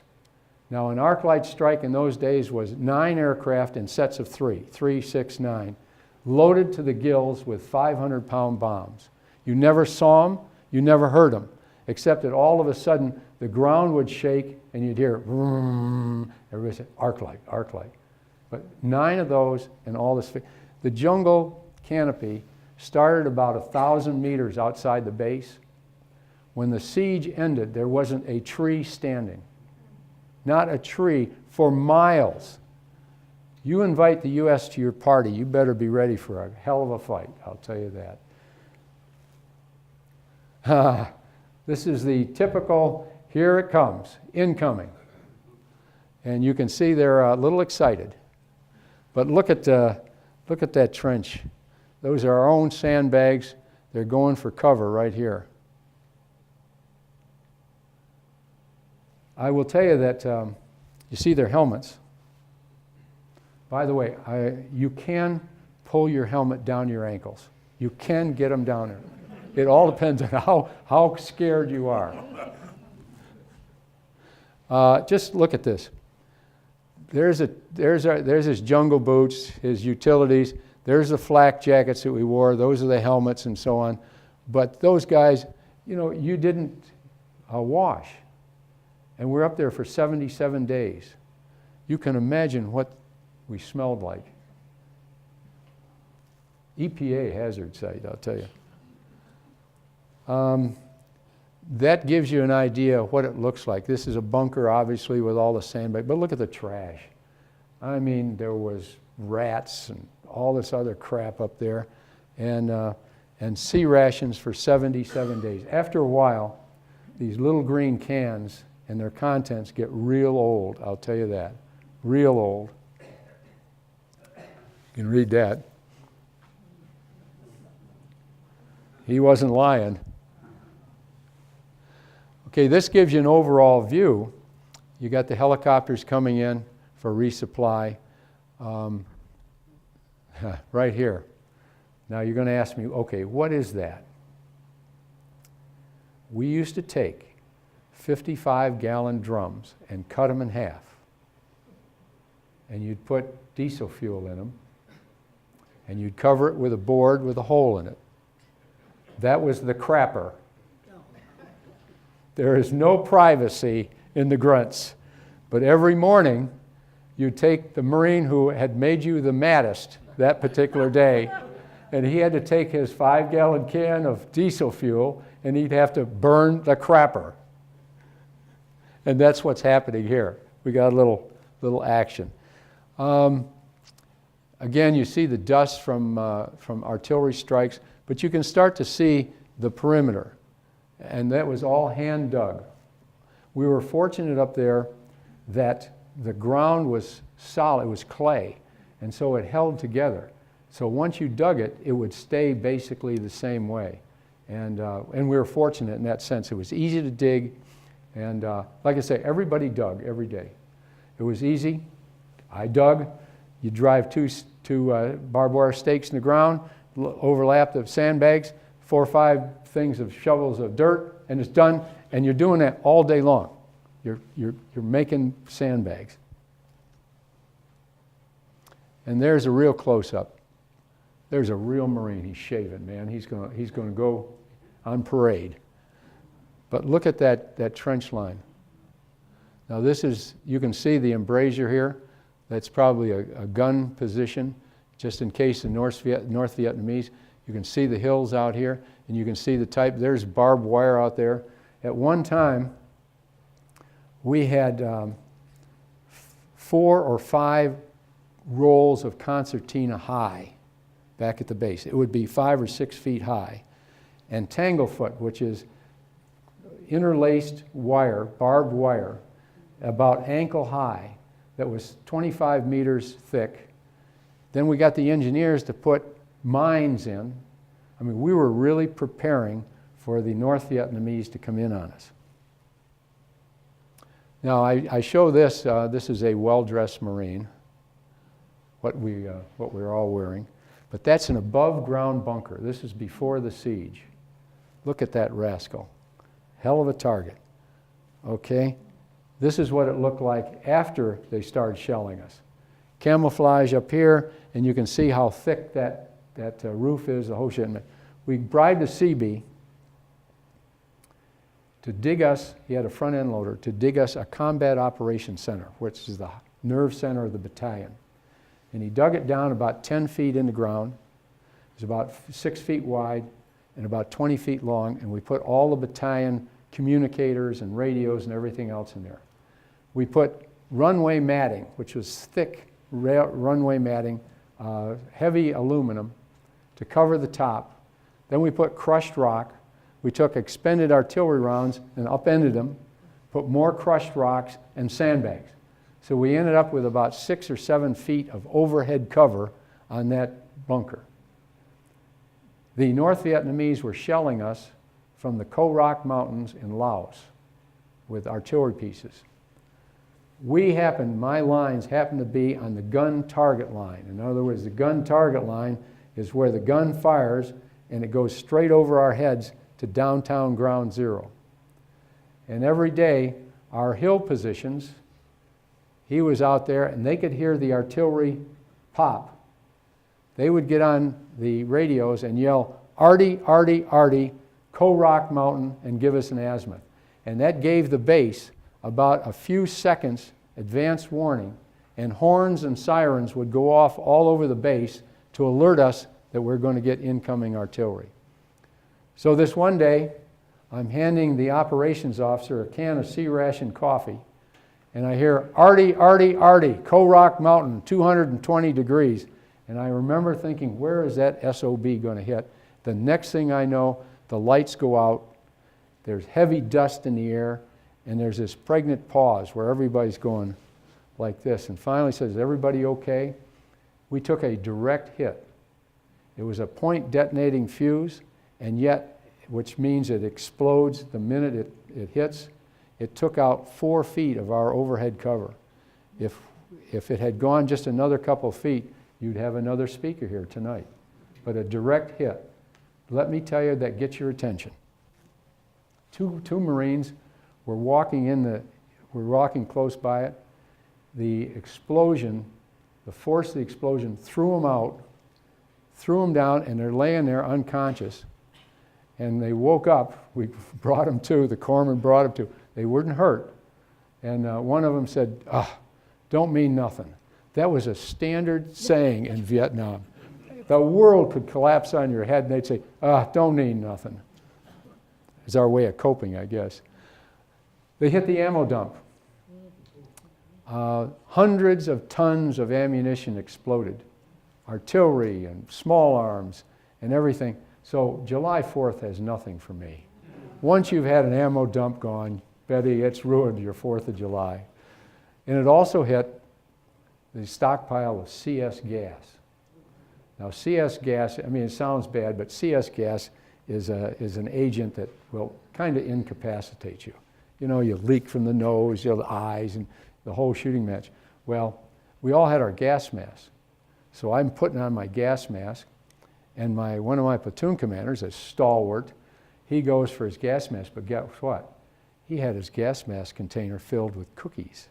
Now, an arc light strike in those days was 9 aircraft in sets of 3, 6, 9, loaded to the gills with 500-pound bombs. You never saw them, you never heard them, except that all of a sudden the ground would shake and you'd hear, vroom, everybody said, arc light, arc light. But 9 of those and all this. The jungle canopy started about 1,000 meters outside the base. When the siege ended, there wasn't a tree standing. Not a tree for miles. You invite the U.S. to your party, you better be ready for a hell of a fight, I'll tell you that. This is the typical, here it comes, incoming. And you can see they're a little excited. But look at that trench. Those are our own sandbags. They're going for cover right here. I will tell you that you see their helmets. By the way, you can pull your helmet down your ankles. You can get them down there. It all depends on how scared you are. Just look at this. There's his jungle boots, his utilities. There's the flak jackets that we wore. Those are the helmets and so on. But those guys, you know, you didn't wash. And we're up there for 77 days. You can imagine what we smelled like. EPA hazard site, I'll tell you. That gives you an idea of what it looks like. This is a bunker, obviously, with all the sandbags. But look at the trash. I mean, there was rats and all this other crap up there. And sea rations for 77 days. After a while, these little green cans and their contents get real old, I'll tell you that. Real old. You can read that. He wasn't lying. Okay, this gives you an overall view. You got the helicopters coming in for resupply right here. Now you're going to ask me, okay, what is that? We used to take 55-gallon drums and cut them in half. And you'd put diesel fuel in them. And you'd cover it with a board with a hole in it. That was the crapper. There is no privacy in the grunts. But every morning, you take the Marine who had made you the maddest that particular day, and he had to take his 5-gallon can of diesel fuel, and he'd have to burn the crapper. And that's what's happening here. We got a little action. Again, you see the dust from artillery strikes, but you can start to see the perimeter. And that was all hand dug. We were fortunate up there that the ground was solid, it was clay, and so it held together. So once you dug it, it would stay basically the same way. And we were fortunate in that sense. It was easy to dig, and like I say, everybody dug every day. It was easy. I dug. You drive two barbed wire stakes in the ground, overlap the sandbags, 4 or 5 things of shovels of dirt, and it's done. And you're doing that all day long. You're making sandbags. And there's a real close-up. There's a real Marine. He's shaving, man. He's gonna go on parade. But look at that trench line. Now this is, you can see the embrasure here. That's probably a gun position, just in case the North Vietnamese. You can see the hills out here, and you can see the type. There's barbed wire out there. At one time, we had 4 or 5 rolls of concertina high back at the base. It would be 5 or 6 feet high. And tanglefoot, which is interlaced wire, barbed wire, about ankle high, that was 25 meters thick. Then we got the engineers to put mines in. I mean, we were really preparing for the North Vietnamese to come in on us. Now, I show this. This is a well-dressed Marine, what we're all wearing. But that's an above-ground bunker. This is before the siege. Look at that rascal. Hell of a target. Okay? This is what it looked like after they started shelling us. Camouflage up here, and you can see how thick that roof is, the whole shit. We bribed the CB to dig us, he had a front end loader, to dig us a combat operations center, which is the nerve center of the battalion. And he dug it down about 10 feet in the ground. It was about 6 feet wide and about 20 feet long, and we put all the battalion communicators and radios and everything else in there. We put runway matting, which was thick runway matting, heavy aluminum to cover the top. Then we put crushed rock. We took expended artillery rounds and upended them, put more crushed rocks and sandbags. So we ended up with about 6 or 7 feet of overhead cover on that bunker. The North Vietnamese were shelling us from the Khe Sanh Mountains in Laos with artillery pieces. My lines happened to be on the gun target line. In other words, the gun target line is where the gun fires and it goes straight over our heads to downtown ground zero. And every day, our hill positions, he was out there and they could hear the artillery pop. They would get on the radios and yell, "Arty, Arty, Arty, Khe Sanh Mountain," and give us an azimuth. And that gave the base about a few seconds advance warning, and horns and sirens would go off all over the base to alert us that we're going to get incoming artillery. So this one day, I'm handing the operations officer a can of C-ration coffee, and I hear, "Arty, Arty, Arty, Khe Sanh Mountain, 220 degrees." And I remember thinking, where is that SOB going to hit? The next thing I know, the lights go out, there's heavy dust in the air, and there's this pregnant pause where everybody's going like this. And finally says, "Is everybody okay?" We took a direct hit. It was a point detonating fuse, and yet, which means it explodes the minute it hits. It took out 4 feet of our overhead cover. If it had gone just another couple feet, you'd have another speaker here tonight. But a direct hit. Let me tell you, that gets your attention. Two Marines were walking close by it. The explosion, the force of the explosion threw them out, threw them down, and they're laying there unconscious. And they woke up. We brought them to, the corpsman brought them to. They weren't hurt. And one of them said, "Don't mean nothing." That was a standard saying in Vietnam. The world could collapse on your head and they'd say, "Don't mean nothing." It's our way of coping, I guess. They hit the ammo dump. Hundreds of tons of ammunition exploded. Artillery and small arms and everything. So July 4th has nothing for me. Once you've had an ammo dump gone, Betty, it's ruined your 4th of July. And it also hit the stockpile of CS gas. Now CS gas, I mean, it sounds bad, but CS gas is an agent that will kind of incapacitate you. You know, you leak from the nose, the eyes, and the whole shooting match. Well, we all had our gas masks. So I'm putting on my gas mask, and one of my platoon commanders, a stalwart, he goes for his gas mask, but guess what? He had his gas mask container filled with cookies.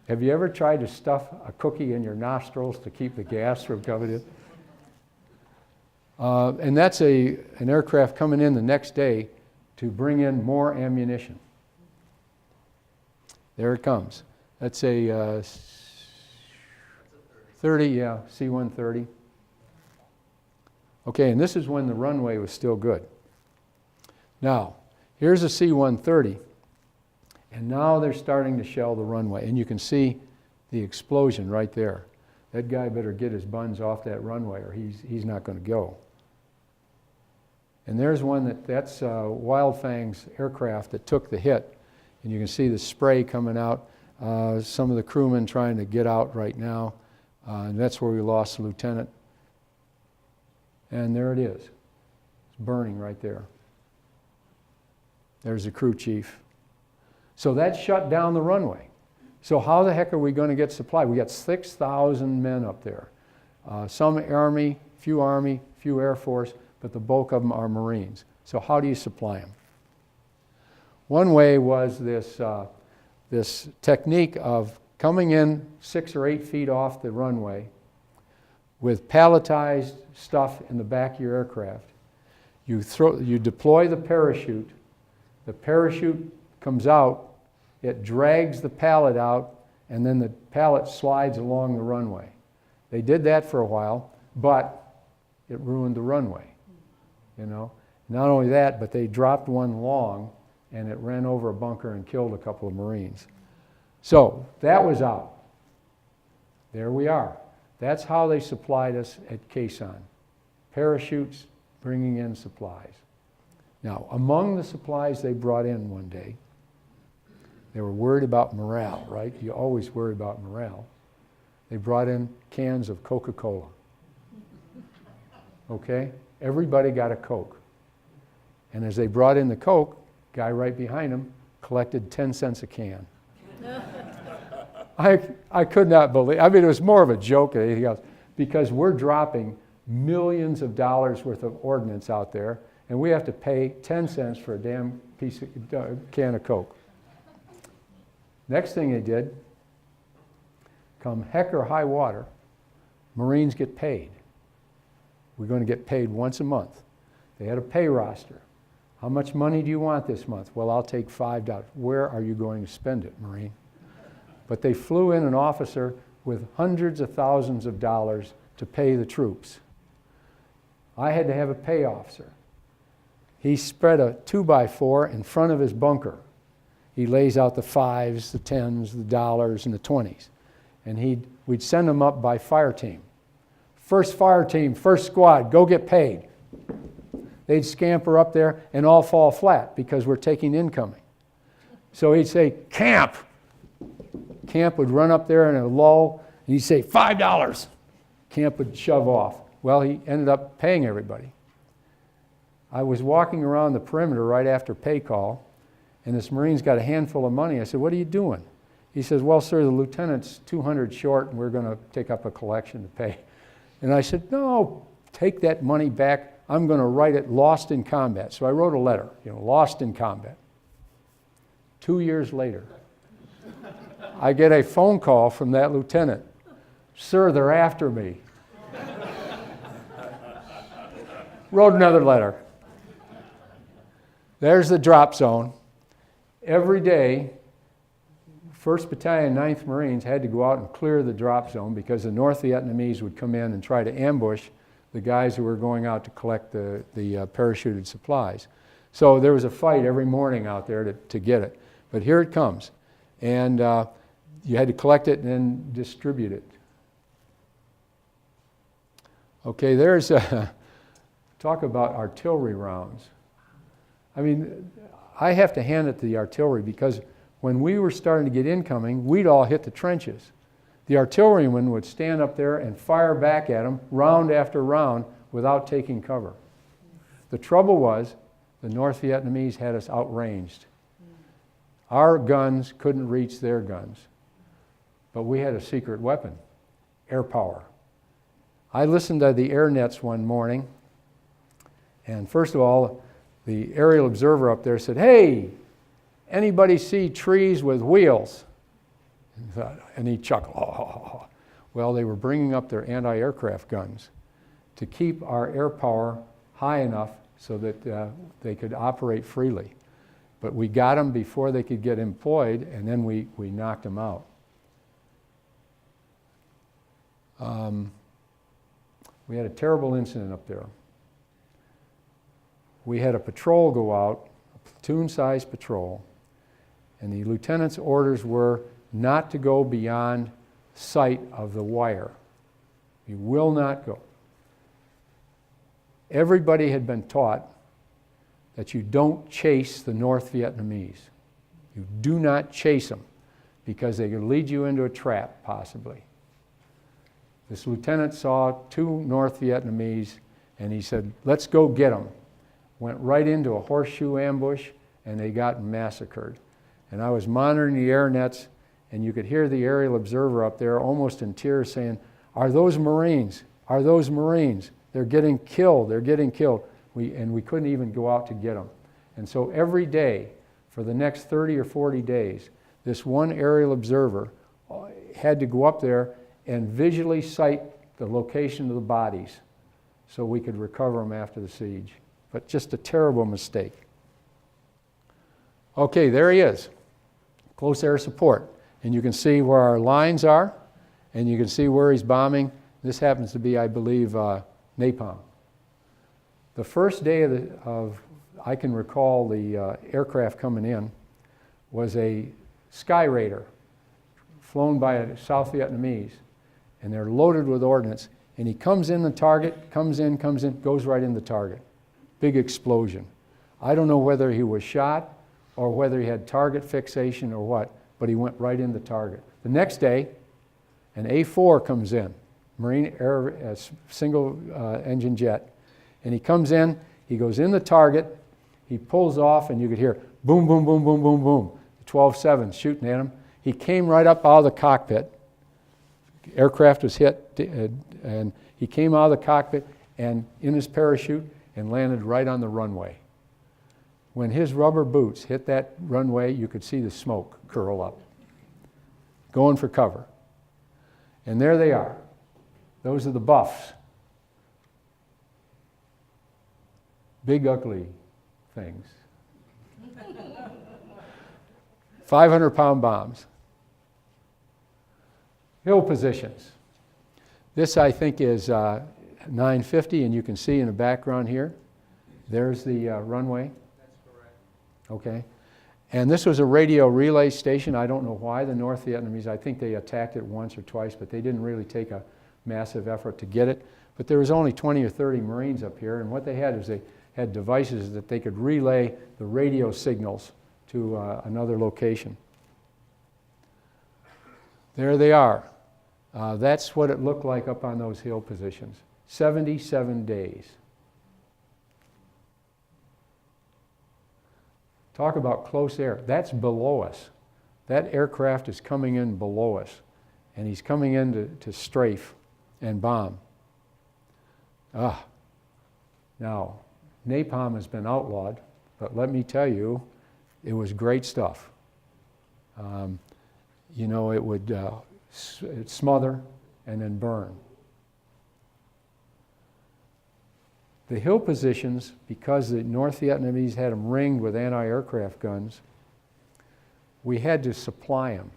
Have you ever tried to stuff a cookie in your nostrils to keep the gas from coming in? And that's an aircraft coming in the next day to bring in more ammunition. There it comes. That's a 30, yeah, C-130. Okay, and this is when the runway was still good. Now, here's a C-130, and now they're starting to shell the runway, and you can see the explosion right there. That guy better get his buns off that runway or he's not going to go. And there's one that's Wildfang's aircraft that took the hit, and you can see the spray coming out. Some of the crewmen trying to get out right now, and that's where we lost the lieutenant. And there it is. It's burning right there. There's the crew chief. So that shut down the runway. So how the heck are we going to get supply? We got 6,000 men up there. Some Army, few Air Force, but the bulk of them are Marines. So how do you supply them? One way was this technique of coming in 6 or 8 feet off the runway with palletized stuff in the back of your aircraft. You deploy the parachute comes out, it drags the pallet out, and then the pallet slides along the runway. They did that for a while, but it ruined the runway, you know. Not only that, but they dropped one long, and it ran over a bunker and killed a couple of Marines. So that was out. There we are. That's how they supplied us at Khe Sanh. Parachutes bringing in supplies. Now, among the supplies they brought in one day, they were worried about morale, right? You always worry about morale. They brought in cans of Coca-Cola. okay? Everybody got a Coke. And as they brought in the Coke, guy right behind him collected 10 cents a can. I could not believe, I mean, it was more of a joke than anything else, because we're dropping millions of dollars worth of ordnance out there, and we have to pay 10 cents for a damn can of Coke. Next thing they did, come heck or high water, Marines get paid. We're going to get paid once a month. They had a pay roster. How much money do you want this month? Well, I'll take $5. Where are you going to spend it, Marine? But they flew in an officer with hundreds of thousands of dollars to pay the troops. I had to have a pay officer. He spread a 2x4 in front of his bunker. He lays out the 5s, the 10s, the dollars, and the 20s. And we'd send them up by fire team. First fire team, first squad, go get paid. They'd scamper up there and all fall flat because we're taking incoming. So he'd say, camp. Camp would run up there in a lull, and he'd say, $5. Camp would shove off. Well, he ended up paying everybody. I was walking around the perimeter right after pay call, and this Marine's got a handful of money. I said, what are you doing? He says, well, sir, the lieutenant's 200 short, and we're going to take up a collection to pay. And I said, no, take that money back. I'm going to write it lost in combat. So I wrote a letter, lost in combat. 2 years later, I get a phone call from that lieutenant. Sir, they're after me. Wrote another letter. There's the drop zone. Every day, 1st Battalion, 9th Marines had to go out and clear the drop zone because the North Vietnamese would come in and try to ambush the guys who were going out to collect the parachuted supplies. So there was a fight every morning out there to get it. But here it comes. And you had to collect it and then distribute it. Okay, there's talk about artillery rounds. I mean, I have to hand it to the artillery because when we were starting to get incoming, we'd all hit the trenches. The artilleryman would stand up there and fire back at them round after round without taking cover. The trouble was the North Vietnamese had us outranged. Our guns couldn't reach their guns, but we had a secret weapon, air power. I listened to the air nets one morning, and first of all, the aerial observer up there said, hey, anybody see trees with wheels? And he chuckled. Oh. Well, they were bringing up their anti-aircraft guns to keep our air power high enough so that they could operate freely. But we got them before they could get employed, and then we knocked them out. We had a terrible incident up there. We had a patrol go out, a platoon-sized patrol, and the lieutenant's orders were not to go beyond sight of the wire. You will not go. Everybody had been taught that you don't chase the North Vietnamese. You do not chase them because they can lead you into a trap, possibly. This lieutenant saw 2 North Vietnamese and he said, let's go get them. Went right into a horseshoe ambush and they got massacred. And I was monitoring the air nets, and you could hear the aerial observer up there almost in tears saying, are those Marines? Are those Marines? They're getting killed. They're getting killed. We couldn't even go out to get them. And so every day for the next 30 or 40 days, this one aerial observer had to go up there and visually sight the location of the bodies so we could recover them after the siege. But just a terrible mistake. Okay, there he is. Close air support. And you can see where our lines are, and you can see where he's bombing. This happens to be, I believe, napalm. The first day I can recall the aircraft coming in was a Sky Raider flown by a South Vietnamese, and they're loaded with ordnance, and he comes in the target, comes in, goes right in the target. Big explosion. I don't know whether he was shot or whether he had target fixation or what, but he went right in the target. The next day, an A4 comes in, Marine Air single engine jet, And he comes in, he goes in the target, he pulls off, and you could hear boom, boom, boom, boom, boom, boom. The 12-7 shooting at him. He came right up out of the cockpit. Aircraft was hit, and he came out of the cockpit and in his parachute and landed right on the runway. When his rubber boots hit that runway, you could see the smoke curl up, going for cover. And there they are. Those are the buffs. Big, ugly things. 500-pound bombs. Hill positions. This, I think, is 950, and you can see in the background here, there's the runway. That's correct. Okay. And this was a radio relay station. I don't know why the North Vietnamese, I think they attacked it once or twice, but they didn't really take a massive effort to get it. But there was only 20 or 30 Marines up here, and what they had was they had devices that they could relay the radio signals to another location. There they are. That's what it looked like up on those hill positions. 77 days. Talk about close air. That's below us. That aircraft is coming in below us, and he's coming in to strafe and bomb. Now, napalm has been outlawed, but let me tell you, it was great stuff. You know, it would it'd smother and then burn. The hill positions, because the North Vietnamese had them ringed with anti-aircraft guns, we had to supply them.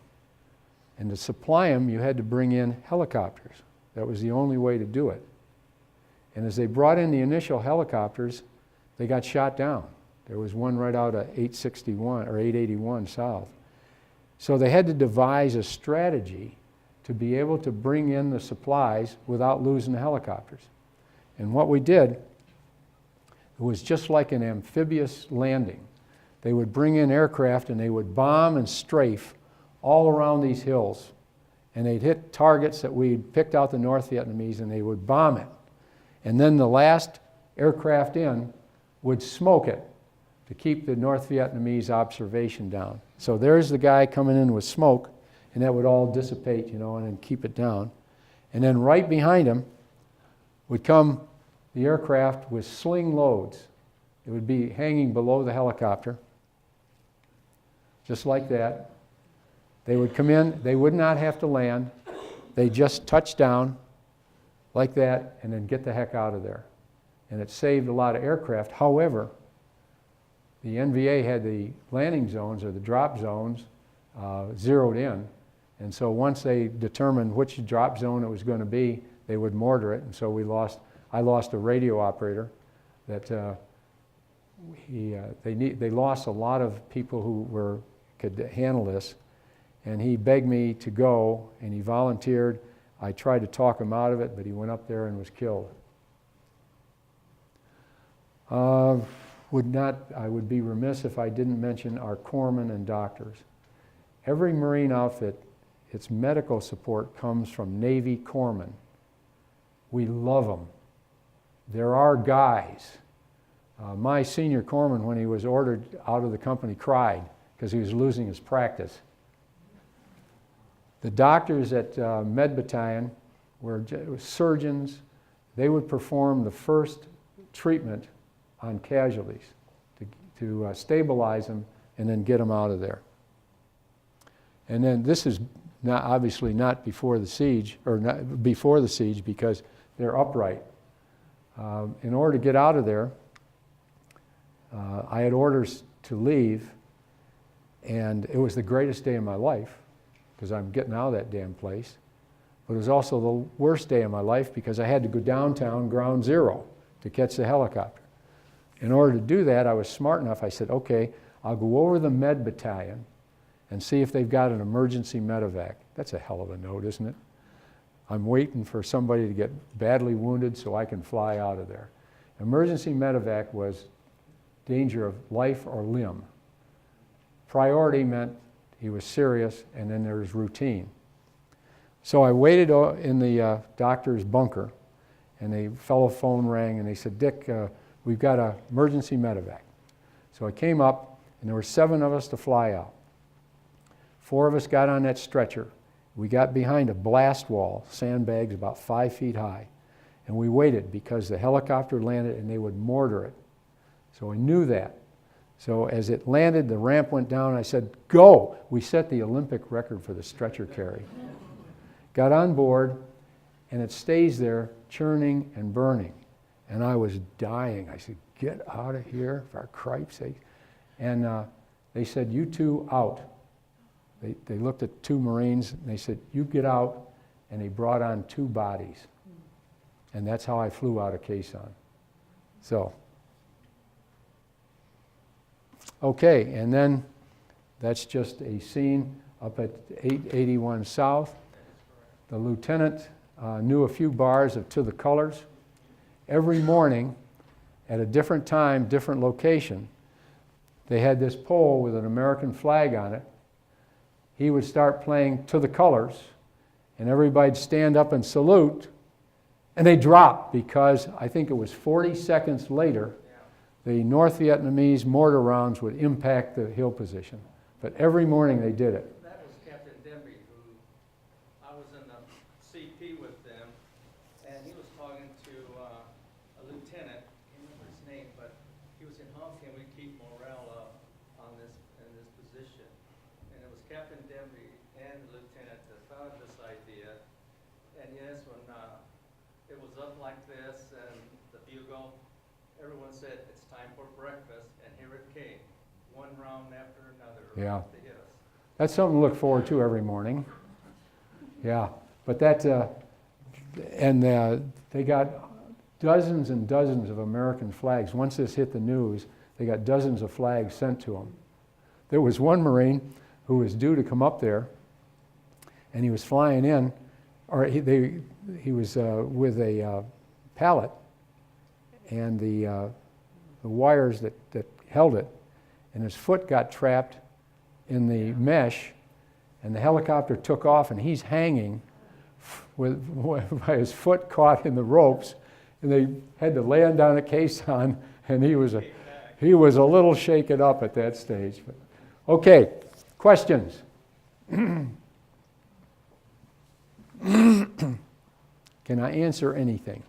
And to supply them, you had to bring in helicopters. That was the only way to do it. And as they brought in the initial helicopters, they got shot down. There was one right out of 861 or 881 south. So they had to devise a strategy to be able to bring in the supplies without losing the helicopters. And what we did, it was just like an amphibious landing. They would bring in aircraft and they would bomb and strafe all around these hills. And they'd hit targets that we'd picked out the North Vietnamese, and they would bomb it. And then the last aircraft in would smoke it to keep the North Vietnamese observation down. So there's the guy coming in with smoke, and that would all dissipate, you know, and then keep it down. And then right behind him would come the aircraft with sling loads. It would be hanging below the helicopter, just like that. They would come in, they would not have to land. They just touch down like that and then get the heck out of there. And it saved a lot of aircraft. However, the NVA had the landing zones or the drop zones zeroed in. And so once they determined which drop zone it was going to be, they would mortar it. And so I lost a radio operator that they lost a lot of people who could handle this. And he begged me to go, and he volunteered. I tried to talk him out of it, but he went up there and was killed. I would be remiss if I didn't mention our corpsmen and doctors. Every Marine outfit, its medical support comes from Navy corpsmen. We love them. They're our guys. My senior corpsman, when he was ordered out of the company, cried because he was losing his practice. The doctors at Med Battalion were surgeons. They would perform the first treatment on casualties to stabilize them and then get them out of there. And then this is obviously not before the siege, or not before the siege, because they're upright. In order to get out of there, I had orders to leave, and it was the greatest day of my life because I'm getting out of that damn place. But it was also the worst day of my life because I had to go downtown, ground zero, to catch the helicopter. In order to do that, I was smart enough. I said, okay, I'll go over the Med Battalion and see if they've got an emergency medevac. That's a hell of a note, isn't it? I'm waiting for somebody to get badly wounded so I can fly out of there. Emergency medevac was danger of life or limb. Priority meant he was serious, and then there was routine. So I waited in the doctor's bunker, and a fellow phone rang, and they said, Dick, we've got an emergency medevac. So I came up, and there were 7 of us to fly out. 4 of us got on that stretcher. We got behind a blast wall, sandbags about 5 feet high, and we waited because the helicopter landed and they would mortar it. So I knew that. So as it landed, the ramp went down, and I said, go! We set the Olympic record for the stretcher carry. Got on board, and it stays there churning and burning. And I was dying. I said, get out of here, for Christ's sake. And they said, you 2 out. They looked at 2 Marines, and they said, you get out, and they brought on 2 bodies. And that's how I flew out of Khe Sanh. So, okay, and then that's just a scene up at 881 South. The lieutenant knew a few bars of To the Colors. Every morning, at a different time, different location, they had this pole with an American flag on it. He would start playing To the Colors, and everybody'd stand up and salute, and they dropped because I think it was 40 seconds later, the North Vietnamese mortar rounds would impact the hill position. But every morning they did it. That was Captain Demby, who I was in the CP with them, and he was talking to a lieutenant. I can't remember his name, but he was in how can we keep morale up on this in this position? And it was Captain Demby and the lieutenant that thought of this idea. And yes, when it was up like this and the bugle, everyone said it's time for breakfast, and here it came, one round after another. Yeah. To hit us. That's something to look forward to every morning. Yeah, but that, they got dozens and dozens of American flags. Once this hit the news, they got dozens of flags sent to them. There was one Marine who was due to come up there, and he was flying in, or he was with a pallet, and the wires that held it, and his foot got trapped in the mesh, and the helicopter took off, and he's hanging by his foot caught in the ropes, and they had to land down at Khe Sanh, and he was a little shaken up at that stage. But, okay, questions? Can I answer anything?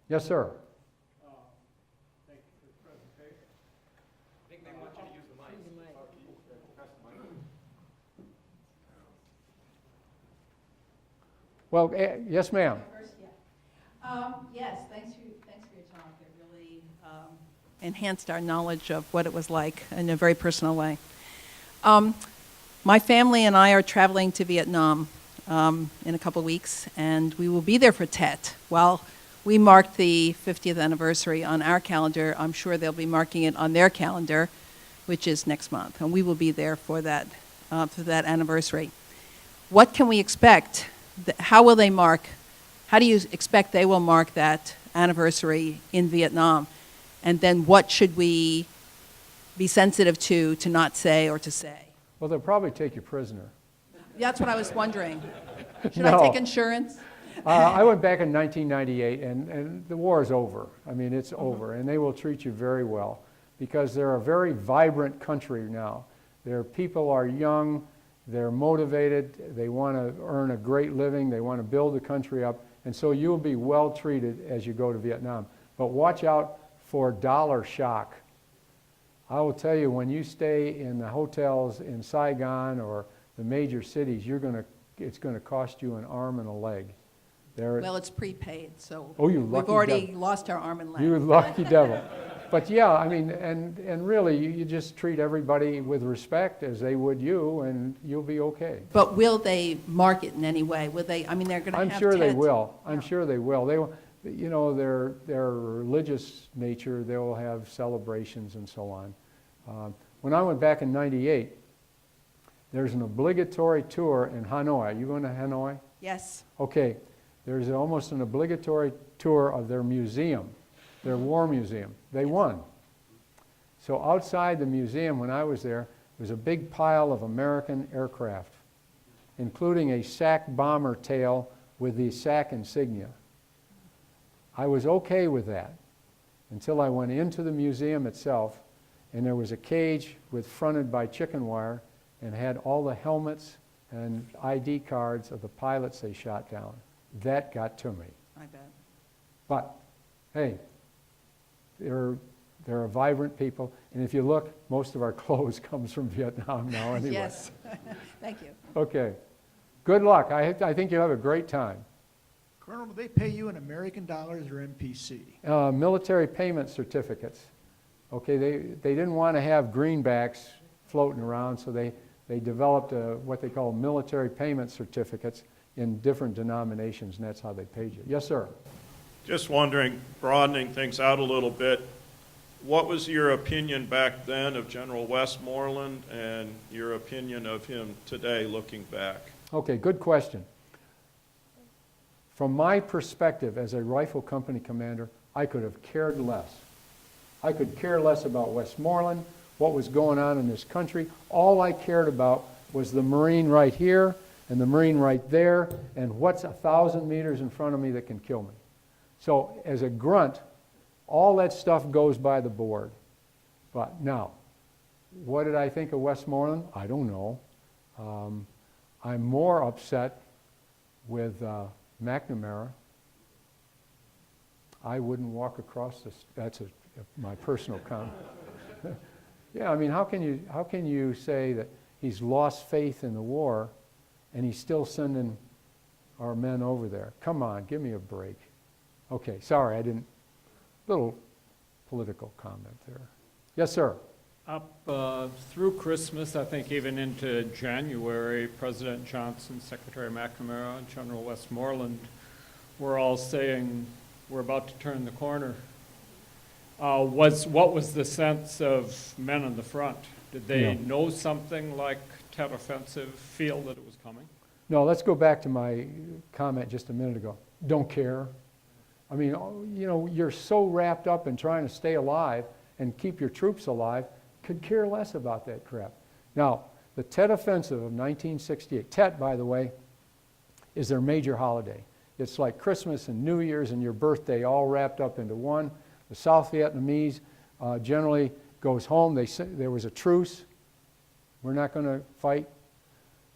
Yes, sir. Thank you for the presentation. I think they want you to use the mic. Well, yes, ma'am. Yes, thanks for your talk. It really enhanced our knowledge of what it was like in a very personal way. My family and I are traveling to Vietnam in a couple weeks, and we will be there for Tet. Well, we marked the 50th anniversary on our calendar. I'm sure they'll be marking it on their calendar, which is next month, and we will be there for that anniversary. What can we expect? How will they mark? How do you expect they will mark that anniversary in Vietnam? And then what should we be sensitive to not say or to say? Well, they'll probably take you prisoner. That's what I was wondering. Should No. I take insurance? I went back in 1998, and the war is over. I mean, it's over, and they will treat you very well because they're a very vibrant country now. Their people are young, they're motivated, they want to earn a great living, they want to build the country up, and so you'll be well treated as you go to Vietnam. But watch out for dollar shock. I will tell you, when you stay in the hotels in Saigon or the major cities, it's going to cost you an arm and a leg. Well, it's prepaid, so you lucky we've already devil. lost our arm and leg. You lucky devil. But yeah, I mean, and really, you just treat everybody with respect as they would you, and you'll be okay. But will they mark it in any way? Will they? I mean, they're going to have. I'm sure they Tet. will. I'm Yeah. sure they will. They will. You know, their religious nature, they will have celebrations and so on. When I went back in '98, there's an obligatory tour in Hanoi. Are you going to Hanoi? Yes. Okay. There's almost an obligatory tour of their museum, their war museum. They won. So outside the museum, when I was there was a big pile of American aircraft. including a SAC bomber tail with the SAC insignia. I was okay with that until I went into the museum itself, and there was a cage fronted by chicken wire and had all the helmets and ID cards of the pilots they shot down. That got to me. I bet. But, hey, they're a vibrant people, and if you look, most of our clothes comes from Vietnam now anyway. Yes. Thank you. Okay. Good luck. I think you'll have a great time. Colonel, do they pay you in American dollars or MPC? Military payment certificates. Okay, they didn't want to have greenbacks floating around, so they developed what they call military payment certificates in different denominations, and that's how they paid you. Yes, sir. Just wondering, broadening things out a little bit, what was your opinion back then of General Westmoreland and your opinion of him today looking back? Okay, good question. From my perspective as a rifle company commander, I could have cared less. I could care less about Westmoreland, what was going on in this country. All I cared about was the Marine right here and the Marine right there and what's 1,000 meters in front of me that can kill me. So as a grunt, all that stuff goes by the board. But now, what did I think of Westmoreland? I don't know. I'm more upset with McNamara. I wouldn't walk across this. That's my personal comment. Yeah, I mean, how can you say that he's lost faith in the war and he's still sending our men over there? Come on, give me a break. Okay, sorry, I didn't. Little political comment there. Yes, sir. Up through Christmas, I think even into January, President Johnson, Secretary McNamara, and General Westmoreland were all saying we're about to turn the corner. What was the sense of men on the front? Did they know something like Tet Offensive, feel that it was coming? No, let's go back to my comment just a minute ago. Don't care. I mean, you know, you're so wrapped up in trying to stay alive and keep your troops alive, could care less about that crap. Now, the Tet Offensive of 1968, Tet, by the way, is their major holiday. It's like Christmas and New Year's and your birthday all wrapped up into one. The South Vietnamese generally goes home. There was a truce. We're not going to fight.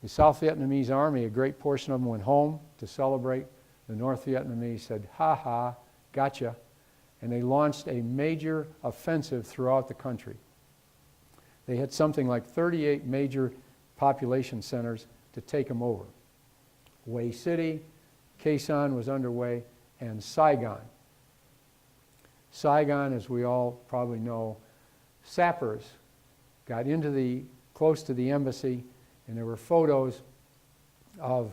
The South Vietnamese army, a great portion of them went home to celebrate. The North Vietnamese said, ha ha, gotcha. And they launched a major offensive throughout the country. They had something like 38 major population centers to take them over. Hue City, Khe Sanh was underway, and Saigon. Saigon, as we all probably know, sappers got close to the embassy, and there were photos of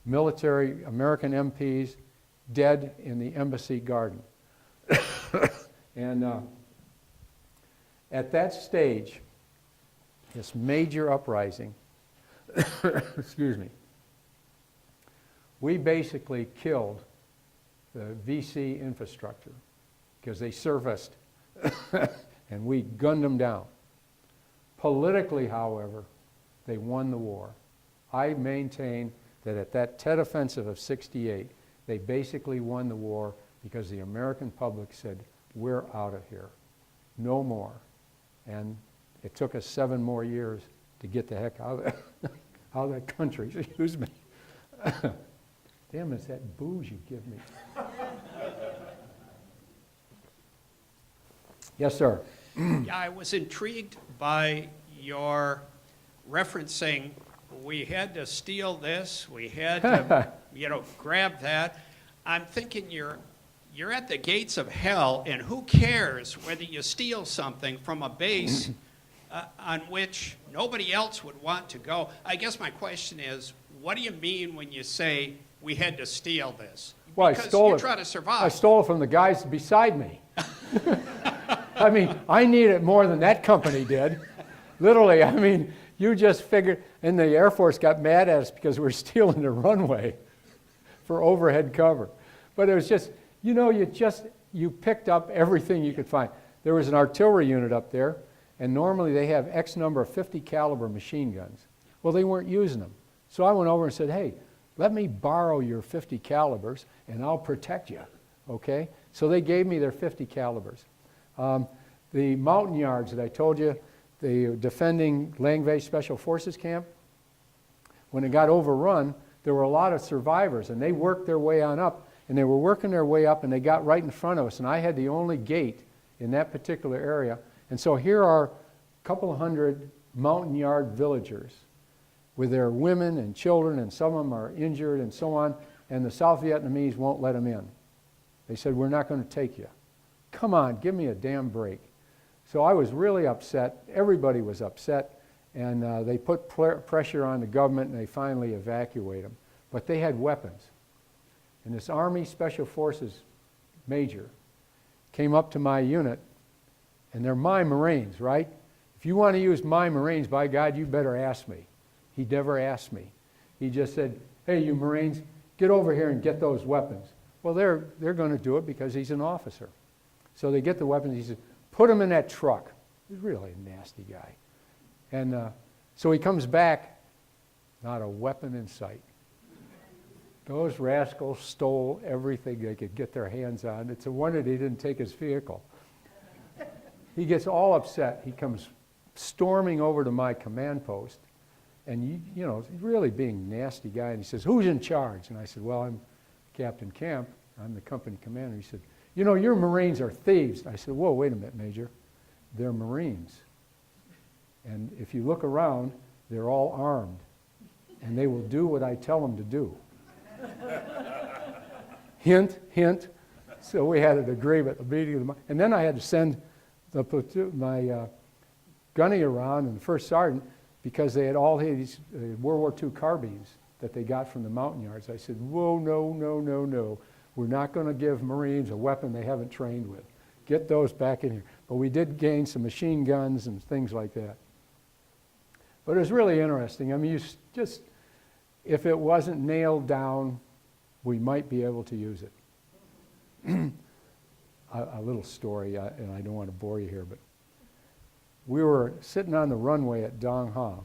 military American MPs dead in the embassy garden. And at that stage, this major uprising, excuse me, we basically killed the VC infrastructure because they surfaced and we gunned them down. Politically, however, they won the war. I maintain that at that Tet Offensive of '68, they basically won the war because the American public said, we're out of here, no more. And it took us 7 more years to get the heck out of that country, excuse me. Damn, it's that booze you give me. Yes, sir. Yeah, I was intrigued by your referencing we had to steal this, we had to, grab that. I'm thinking you're at the gates of hell, and who cares whether you steal something from a base on which nobody else would want to go? I guess my question is, what do you mean when you say we had to steal this? Well, because I stole you're it. trying to survive. I stole it from the guys beside me. I mean, I need it more than that company did. Literally, I mean, you just figured, and the Air Force got mad at us because we were stealing the runway for overhead cover. But it was just, you picked up everything you could find. There was an artillery unit up there, and normally they have X number of 50 caliber machine guns. Well, they weren't using them. So I went over and said, hey, let me borrow your 50 calibers and I'll protect you, okay? So they gave me their 50 calibers. The mountain yards that I told you, the defending Langvay Special Forces camp, when it got overrun, there were a lot of survivors, and they worked their way on up, and they were working their way up, and they got right in front of us, and I had the only gate in that particular area. And so here are a couple of hundred mountain yard villagers with their women and children, and some of them are injured and so on, and the South Vietnamese won't let them in. They said, we're not going to take you. Come on, give me a damn break. So I was really upset. Everybody was upset, and they put pressure on the government, and they finally evacuated them. But they had weapons. And this Army Special Forces major came up to my unit, and they're my Marines, right? If you want to use my Marines, by God, you better ask me. He never asked me. He just said, hey, you Marines, get over here and get those weapons. Well, they're going to do it because he's an officer. So they get the weapons. He said, put them in that truck. He's really a nasty guy. And so he comes back, not a weapon in sight. Those rascals stole everything they could get their hands on. It's a wonder they didn't take his vehicle. He gets all upset. He comes storming over to my command post, and you know, he's really being a nasty guy. And he says, who's in charge? And I said, well, I'm Captain Camp. I'm the company commander. He said, you know, your Marines are thieves. I said, whoa, wait a minute, Major. They're Marines. And if you look around, they're all armed. And they will do what I tell them to do. Hint, hint. So we had an agreement, a meeting of the month. And then I had to send the platoon, my gunny around and the first sergeant, because they had all these World War II carbines that they got from the mountain yards. I said, whoa, no, no, no, no. We're not going to give Marines a weapon they haven't trained with. Get those back in here. But we did gain some machine guns and things like that. But it was really interesting. I mean, you just, if it wasn't nailed down, we might be able to use it. A little story, and I don't want to bore you here, but we were sitting on the runway at Dong Ha,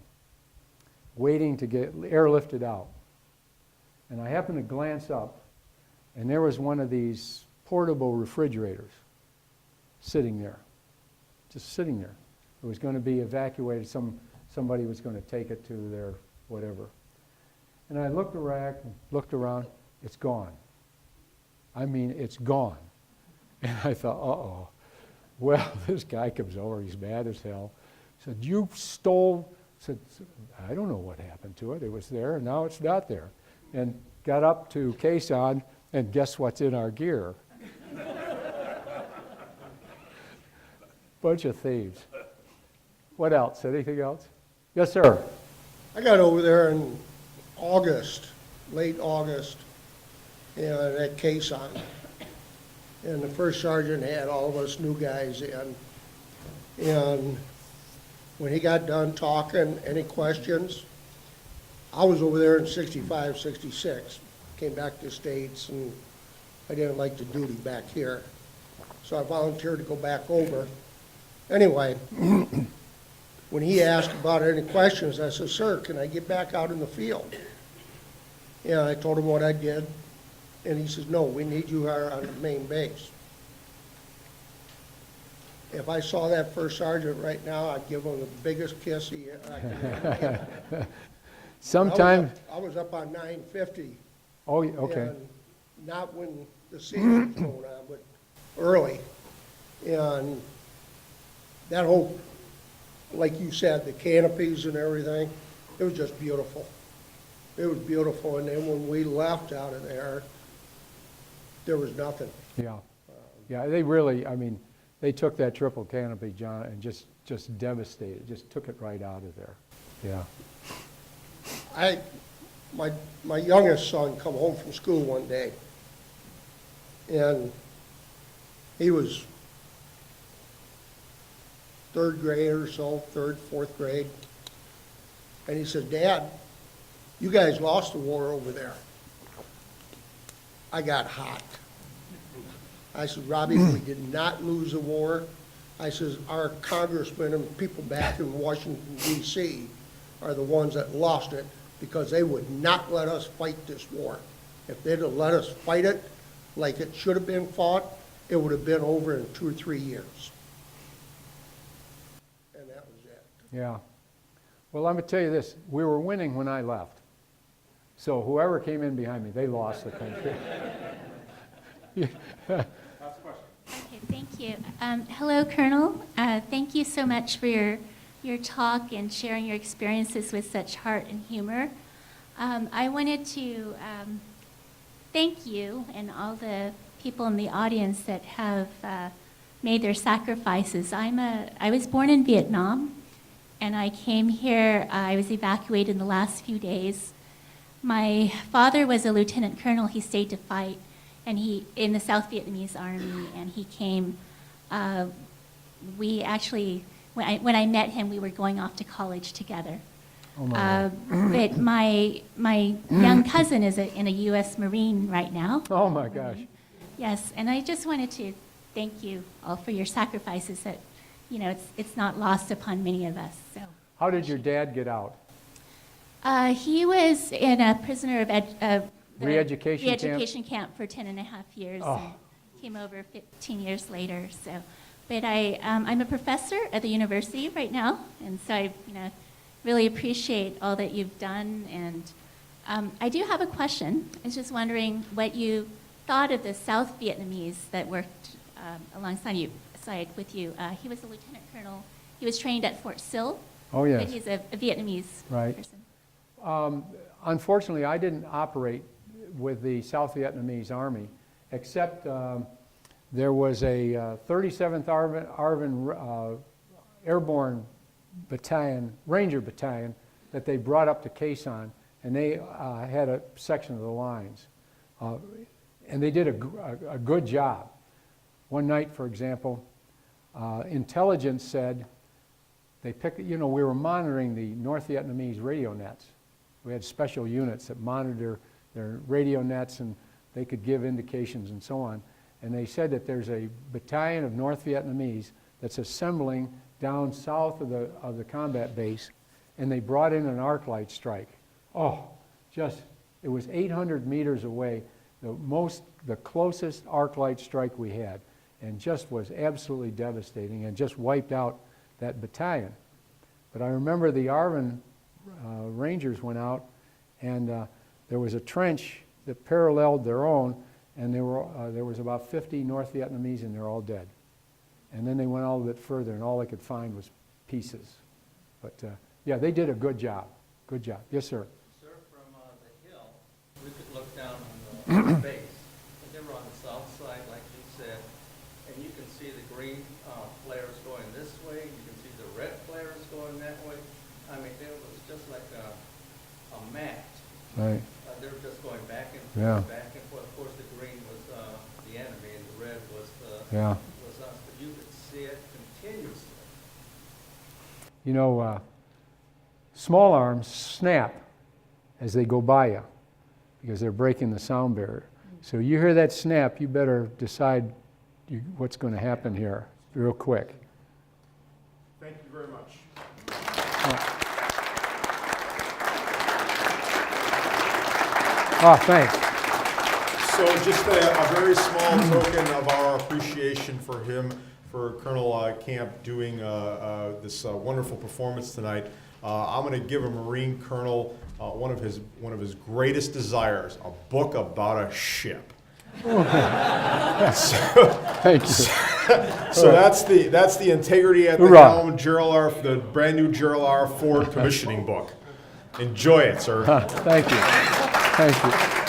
waiting to get airlifted out. And I happened to glance up, and there was one of these portable refrigerators sitting there, just sitting there. It was going to be evacuated. Somebody was going to take it to their whatever. And I looked around, it's gone. I mean, it's gone. And I thought, uh-oh. Well, this guy comes over, he's mad as hell. Said, you stole, said, I don't know what happened to it. It was there, and now it's not there. And got up to Khe Sanh, and guess what's in our gear? Bunch of thieves. What else? Anything else? Yes, sir. I got over there in August, late August, at Khe Sanh. And the first sergeant had all of us new guys in. And when he got done talking, any questions? I was over there in 65, 66. Came back to the States, and I didn't like the duty back here. So I volunteered to go back over. Anyway, when he asked about any questions, I said, sir, can I get back out in the field? And I told him what I did. And he says, no, we need you here on the main base. If I saw that first sergeant right now, I'd give him the biggest kiss I could give. Sometimes. I was up on 950. Oh, okay. And not when the siege was going on, but early. And that whole, like you said, the canopies and everything, it was just beautiful. It was beautiful. And then when we left out of there was nothing. Yeah. Yeah, they really, I mean, they took that triple canopy, John, and just devastated, just took it right out of there. Yeah. My youngest son come home from school one day, and he was third grade or so, fourth grade, and he said, Dad, you guys lost the war over there. I got hot. I said, Robbie, we did not lose the war. I says, our congressmen and people back in Washington, D.C. are the ones that lost it, because they would not let us fight this war. If they'd have let us fight it like it should have been fought, it would have been over in 2 or 3 years. And that was it. Yeah. Well, I'm going to tell you this. We were winning when I left. So whoever came in behind me, they lost the country. Okay, thank you. Hello, Colonel. Thank you so much for your talk and sharing your experiences with such heart and humor. I wanted to thank you and all the people in the audience that have made their sacrifices. I was born in Vietnam, and I came here. I was evacuated in the last few days. My father was a lieutenant colonel. He stayed to fight, and he in the South Vietnamese Army, and he came. We actually, when I met him, we were going off to college together. Oh my But my young cousin is in a U.S. Marine right now. Oh my gosh. Yes, and I just wanted to thank you all for your sacrifices. That it's not lost upon many of us. So. How did your dad get out? He was in a prisoner of the Re-education camp? re-education camp for 10 and a half years. Oh. And came over 15 years later. So, but I'm a professor at the university right now, and so I really appreciate all that you've done. And I do have a question. I was just wondering what you thought of the South Vietnamese that worked alongside with you. He was a lieutenant colonel. He was trained at Fort Sill. Oh, yes. But he's a Vietnamese Right. person. Unfortunately, I didn't operate with the South Vietnamese Army, except there was a 37th Airborne Battalion, Ranger Battalion, that they brought up to Khe Sanh, and they had a section of the lines. And they did a good job. One night, for example, intelligence said, we were monitoring the North Vietnamese radio nets. We had special units that monitor their radio nets, and they could give indications and so on. And they said that there's a battalion of North Vietnamese that's assembling down south of the combat base, and they brought in an arc light strike. Oh, it was 800 meters away, the closest arc light strike we had, and just was absolutely devastating and just wiped out that battalion. But I remember the ARVN Rangers went out, and there was a trench that paralleled their own, and there was about 50 North Vietnamese, and they're all dead. And then they went all a bit further, and all they could find was pieces. But yeah, they did a good job. Good job. Yes, sir. Sir, from the hill, we could look down on the base. And they were on the south side, like you said, and you can see the green flares going this way. You can see the red flares going that way. I mean, it was just like a match. Right. They were just going back and Yeah. forth, back and forth. Of course, the green was the enemy, and the red was us. But you could see it continuously. Small arms snap as they go by you because they're breaking the sound barrier. So you hear that snap, you better decide what's going to happen here real quick. Thank you very much. Oh, thanks. So just a very small token of our appreciation for him, for Colonel Camp doing this wonderful performance tonight. I'm going to give a Marine Colonel one of his greatest desires, a book about a ship. Thank you. So that's the Integrity at the Hoorah. Helm Gerald the brand new Gerald R. Ford commissioning book. Enjoy it, sir. Thank you. Thank you.